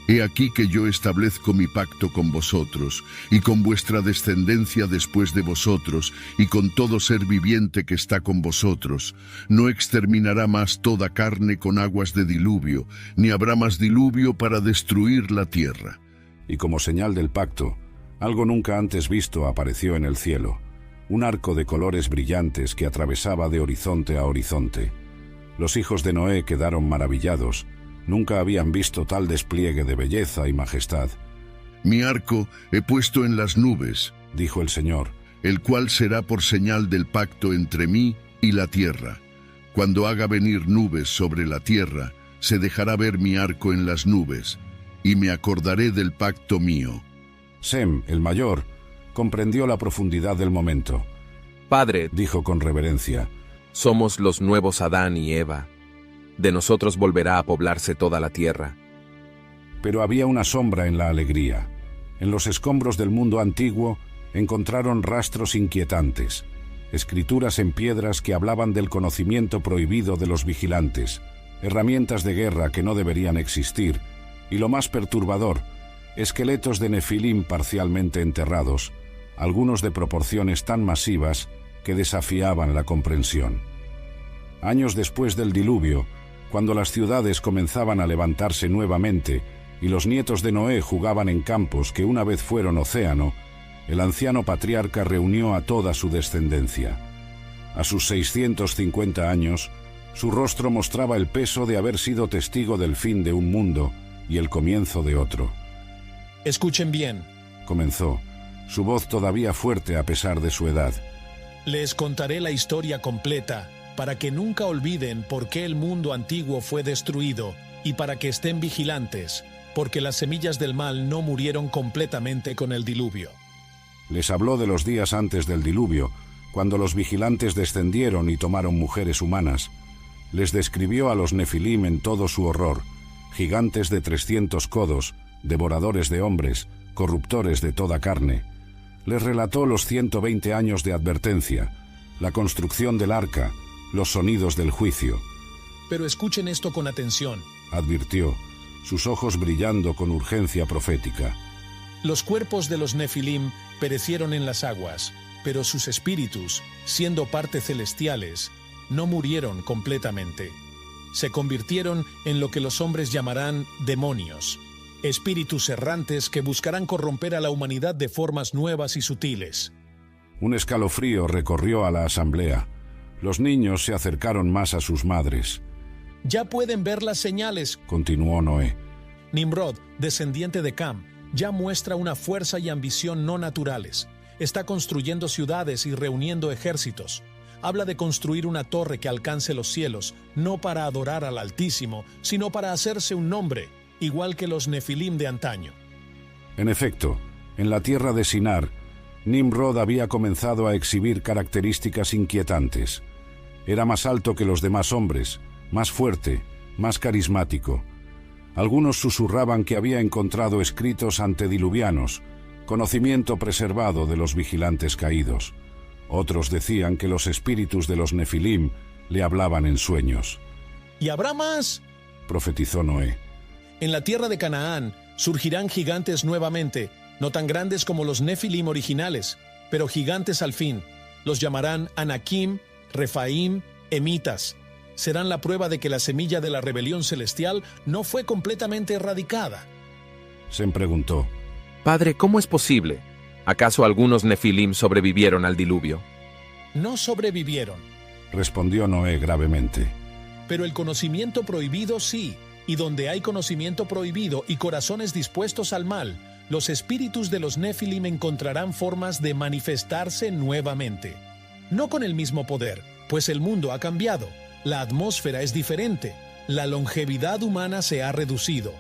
He aquí que yo establezco mi pacto con vosotros, y con vuestra descendencia después de vosotros, y con todo ser viviente que está con vosotros. No exterminará más toda carne con aguas de diluvio, ni habrá más diluvio para destruir la tierra. Y como señal del pacto, algo nunca antes visto apareció en el cielo, un arco de colores brillantes que atravesaba de horizonte a horizonte. Los hijos de Noé quedaron maravillados. Nunca habían visto tal despliegue de belleza y majestad. Mi arco he puesto en las nubes, dijo el Señor, el cual será por señal del pacto entre mí y la tierra. Cuando haga venir nubes sobre la tierra, se dejará ver mi arco en las nubes, y me acordaré del pacto mío. Sem, el mayor, comprendió la profundidad del momento. Padre, dijo con reverencia, somos los nuevos Adán y Eva. De nosotros volverá a poblarse toda la tierra. Pero había una sombra en la alegría. En los escombros del mundo antiguo encontraron rastros inquietantes, escrituras en piedras que hablaban del conocimiento prohibido de los vigilantes, herramientas de guerra que no deberían existir, y lo más perturbador, esqueletos de nefilim parcialmente enterrados, algunos de proporciones tan masivas que desafiaban la comprensión. Años después del diluvio, cuando las ciudades comenzaban a levantarse nuevamente y los nietos de Noé jugaban en campos que una vez fueron océano, el anciano patriarca reunió a toda su descendencia. A sus 650 años, su rostro mostraba el peso de haber sido testigo del fin de un mundo y el comienzo de otro. Escuchen bien, comenzó, su voz todavía fuerte a pesar de su edad. Les contaré la historia completa, para que nunca olviden por qué el mundo antiguo fue destruido y para que estén vigilantes, porque las semillas del mal no murieron completamente con el diluvio. Les habló de los días antes del diluvio, cuando los vigilantes descendieron y tomaron mujeres humanas. Les describió a los nefilim en todo su horror, gigantes de 300 codos, devoradores de hombres, corruptores de toda carne. Les relató los 120 años de advertencia, la construcción del arca, los sonidos del juicio. Pero escuchen esto con atención, advirtió, sus ojos brillando con urgencia profética. Los cuerpos de los nefilim perecieron en las aguas, pero sus espíritus, siendo parte celestiales, no murieron completamente. Se convirtieron en lo que los hombres llamarán demonios, espíritus errantes que buscarán corromper a la humanidad de formas nuevas y sutiles. Un escalofrío recorrió a la asamblea. Los niños se acercaron más a sus madres. Ya pueden ver las señales, continuó Noé. Nimrod, descendiente de Cam, ya muestra una fuerza y ambición no naturales. Está construyendo ciudades y reuniendo ejércitos. Habla de construir una torre que alcance los cielos, no para adorar al Altísimo, sino para hacerse un nombre, igual que los nefilim de antaño. En efecto, en la tierra de Sinar, Nimrod había comenzado a exhibir características inquietantes. Era más alto que los demás hombres, más fuerte, más carismático. Algunos susurraban que había encontrado escritos antediluvianos, conocimiento preservado de los vigilantes caídos. Otros decían que los espíritus de los nefilim le hablaban en sueños. ¿Y habrá más?, profetizó Noé. En la tierra de Canaán surgirán gigantes nuevamente, no tan grandes como los nefilim originales, pero gigantes al fin. Los llamarán Anakim, Refaim, Emitas. Serán la prueba de que la semilla de la rebelión celestial no fue completamente erradicada. Sem preguntó: Padre, ¿cómo es posible? ¿Acaso algunos Nefilim sobrevivieron al diluvio? No sobrevivieron, respondió Noé gravemente. pero el conocimiento prohibido sí, y donde hay conocimiento prohibido y corazones dispuestos al mal, los espíritus de los Nefilim encontrarán formas de manifestarse nuevamente. No con el mismo poder, pues el mundo ha cambiado, la atmósfera es diferente, la longevidad humana se ha reducido,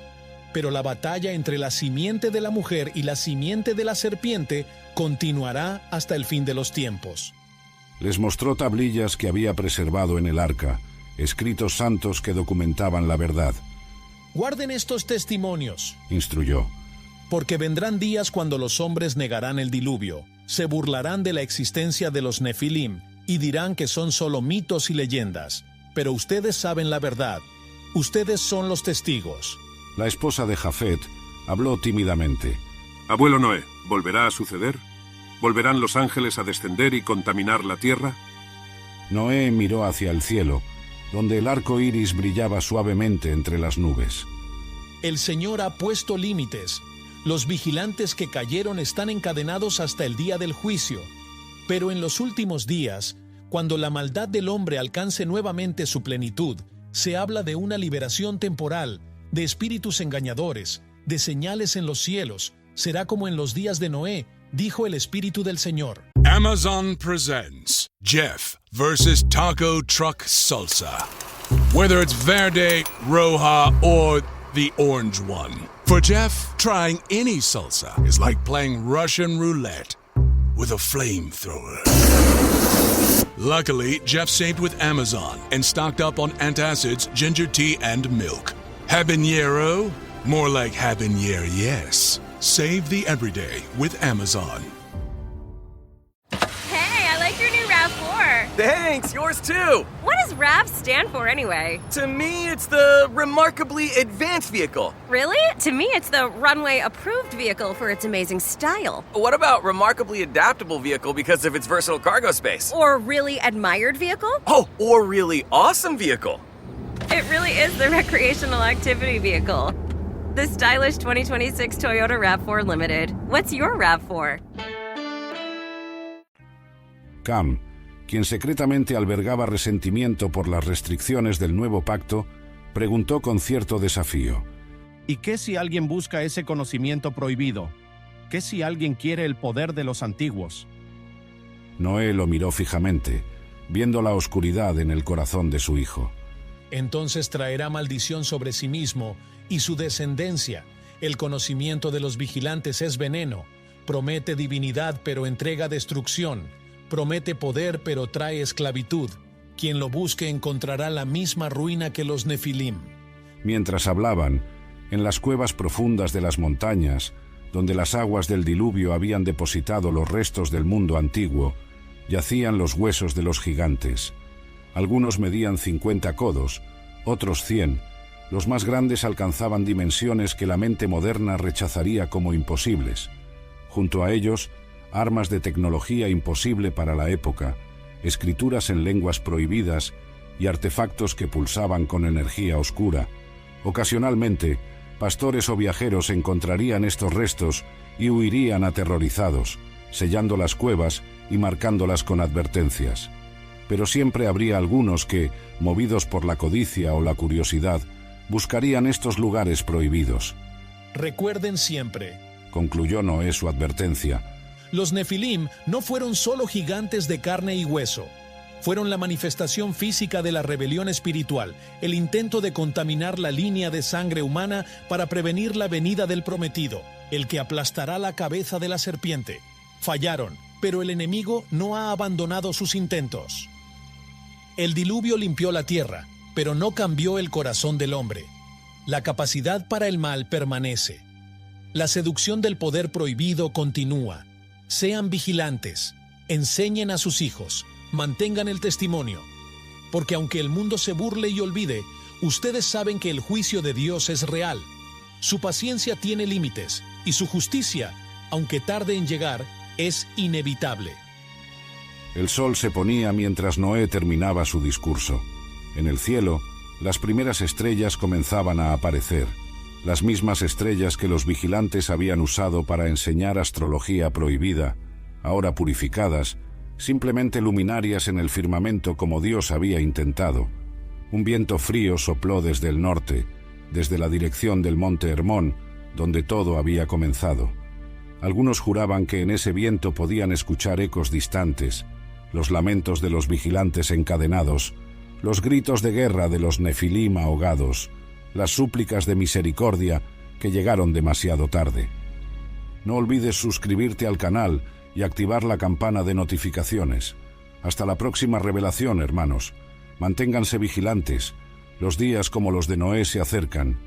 pero la batalla entre la simiente de la mujer y la simiente de la serpiente continuará hasta el fin de los tiempos. Les mostró tablillas que había preservado en el arca, escritos santos que documentaban la verdad. Guarden estos testimonios, instruyó, porque vendrán días cuando los hombres negarán el diluvio, se burlarán de la existencia de los Nefilim y dirán que son solo mitos y leyendas. Pero ustedes saben la verdad. Ustedes son los testigos. La esposa de Jafet habló tímidamente. Abuelo Noé, ¿volverá a suceder? ¿Volverán los ángeles a descender y contaminar la tierra? Noé miró hacia el cielo, donde el arco iris brillaba suavemente entre las nubes. El Señor ha puesto límites. Los vigilantes que cayeron están encadenados hasta el día del juicio. Pero en los últimos días, cuando la maldad del hombre alcance nuevamente su plenitud, se habla de una liberación temporal, de espíritus engañadores, de señales en los cielos. Será como en los días de Noé, dijo el Espíritu del Señor. Amazon presents Jeff versus Taco Truck Salsa. Whether it's Verde, Roja, or the orange one. For Jeff, trying any salsa is like playing Russian roulette with a flamethrower. Luckily, Jeff saved with Amazon and stocked up on antacids, ginger tea, and milk. Habanero? More like habanero, yes. Save the everyday with Amazon. Hey, I like your new RAV4. Thanks, yours too. What does RAV stand for anyway? To me, it's the Remarkably Advanced Vehicle. Really? To me, it's the Runway Approved Vehicle for its amazing style. What about Remarkably Adaptable Vehicle because of its versatile cargo space? Or Really Admired Vehicle? Oh, or Really Awesome Vehicle. It really is the Recreational Activity Vehicle. The stylish 2026 Toyota RAV4 Limited. What's your RAV4? Cam, quien secretamente albergaba resentimiento por las restricciones del nuevo pacto, preguntó con cierto desafío. ¿Y qué si alguien busca ese conocimiento prohibido? ¿Qué si alguien quiere el poder de los antiguos? Noé lo miró fijamente, viendo la oscuridad en el corazón de su hijo. Entonces traerá maldición sobre sí mismo y su descendencia. El conocimiento de los vigilantes es veneno. Promete divinidad, pero entrega destrucción. Promete poder, pero trae esclavitud. Quien lo busque encontrará la misma ruina que los Nefilim. Mientras hablaban, en las cuevas profundas de las montañas, donde las aguas del diluvio habían depositado los restos del mundo antiguo, yacían los huesos de los gigantes. Algunos medían 50 codos, otros 100. Los más grandes alcanzaban dimensiones que la mente moderna rechazaría como imposibles. Junto a ellos, armas de tecnología imposible para la época, escrituras en lenguas prohibidas y artefactos que pulsaban con energía oscura. Ocasionalmente, pastores o viajeros encontrarían estos restos y huirían aterrorizados, sellando las cuevas y marcándolas con advertencias. Pero siempre habría algunos que, movidos por la codicia o la curiosidad, buscarían estos lugares prohibidos. Recuerden siempre, concluyó Noé su advertencia, los Nefilim no fueron solo gigantes de carne y hueso. Fueron la manifestación física de la rebelión espiritual, el intento de contaminar la línea de sangre humana para prevenir la venida del prometido, el que aplastará la cabeza de la serpiente. Fallaron, pero el enemigo no ha abandonado sus intentos. El diluvio limpió la tierra, pero no cambió el corazón del hombre. La capacidad para el mal permanece. La seducción del poder prohibido continúa. Sean vigilantes, enseñen a sus hijos, mantengan el testimonio. Porque aunque el mundo se burle y olvide, ustedes saben que el juicio de Dios es real. Su paciencia tiene límites y su justicia, aunque tarde en llegar, es inevitable. El sol se ponía mientras Noé terminaba su discurso. En el cielo, las primeras estrellas comenzaban a aparecer. las mismas estrellas que los vigilantes habían usado para enseñar astrología prohibida, ahora purificadas, simplemente luminarias en el firmamento como Dios había intentado. Un viento frío sopló desde el norte, desde la dirección del monte Hermón, donde todo había comenzado. Algunos juraban que en ese viento podían escuchar ecos distantes, los lamentos de los vigilantes encadenados, los gritos de guerra de los nefilim ahogados, las súplicas de misericordia que llegaron demasiado tarde. No olvides suscribirte al canal y activar la campana de notificaciones. Hasta la próxima revelación, hermanos. Manténganse vigilantes. Los días como los de Noé se acercan.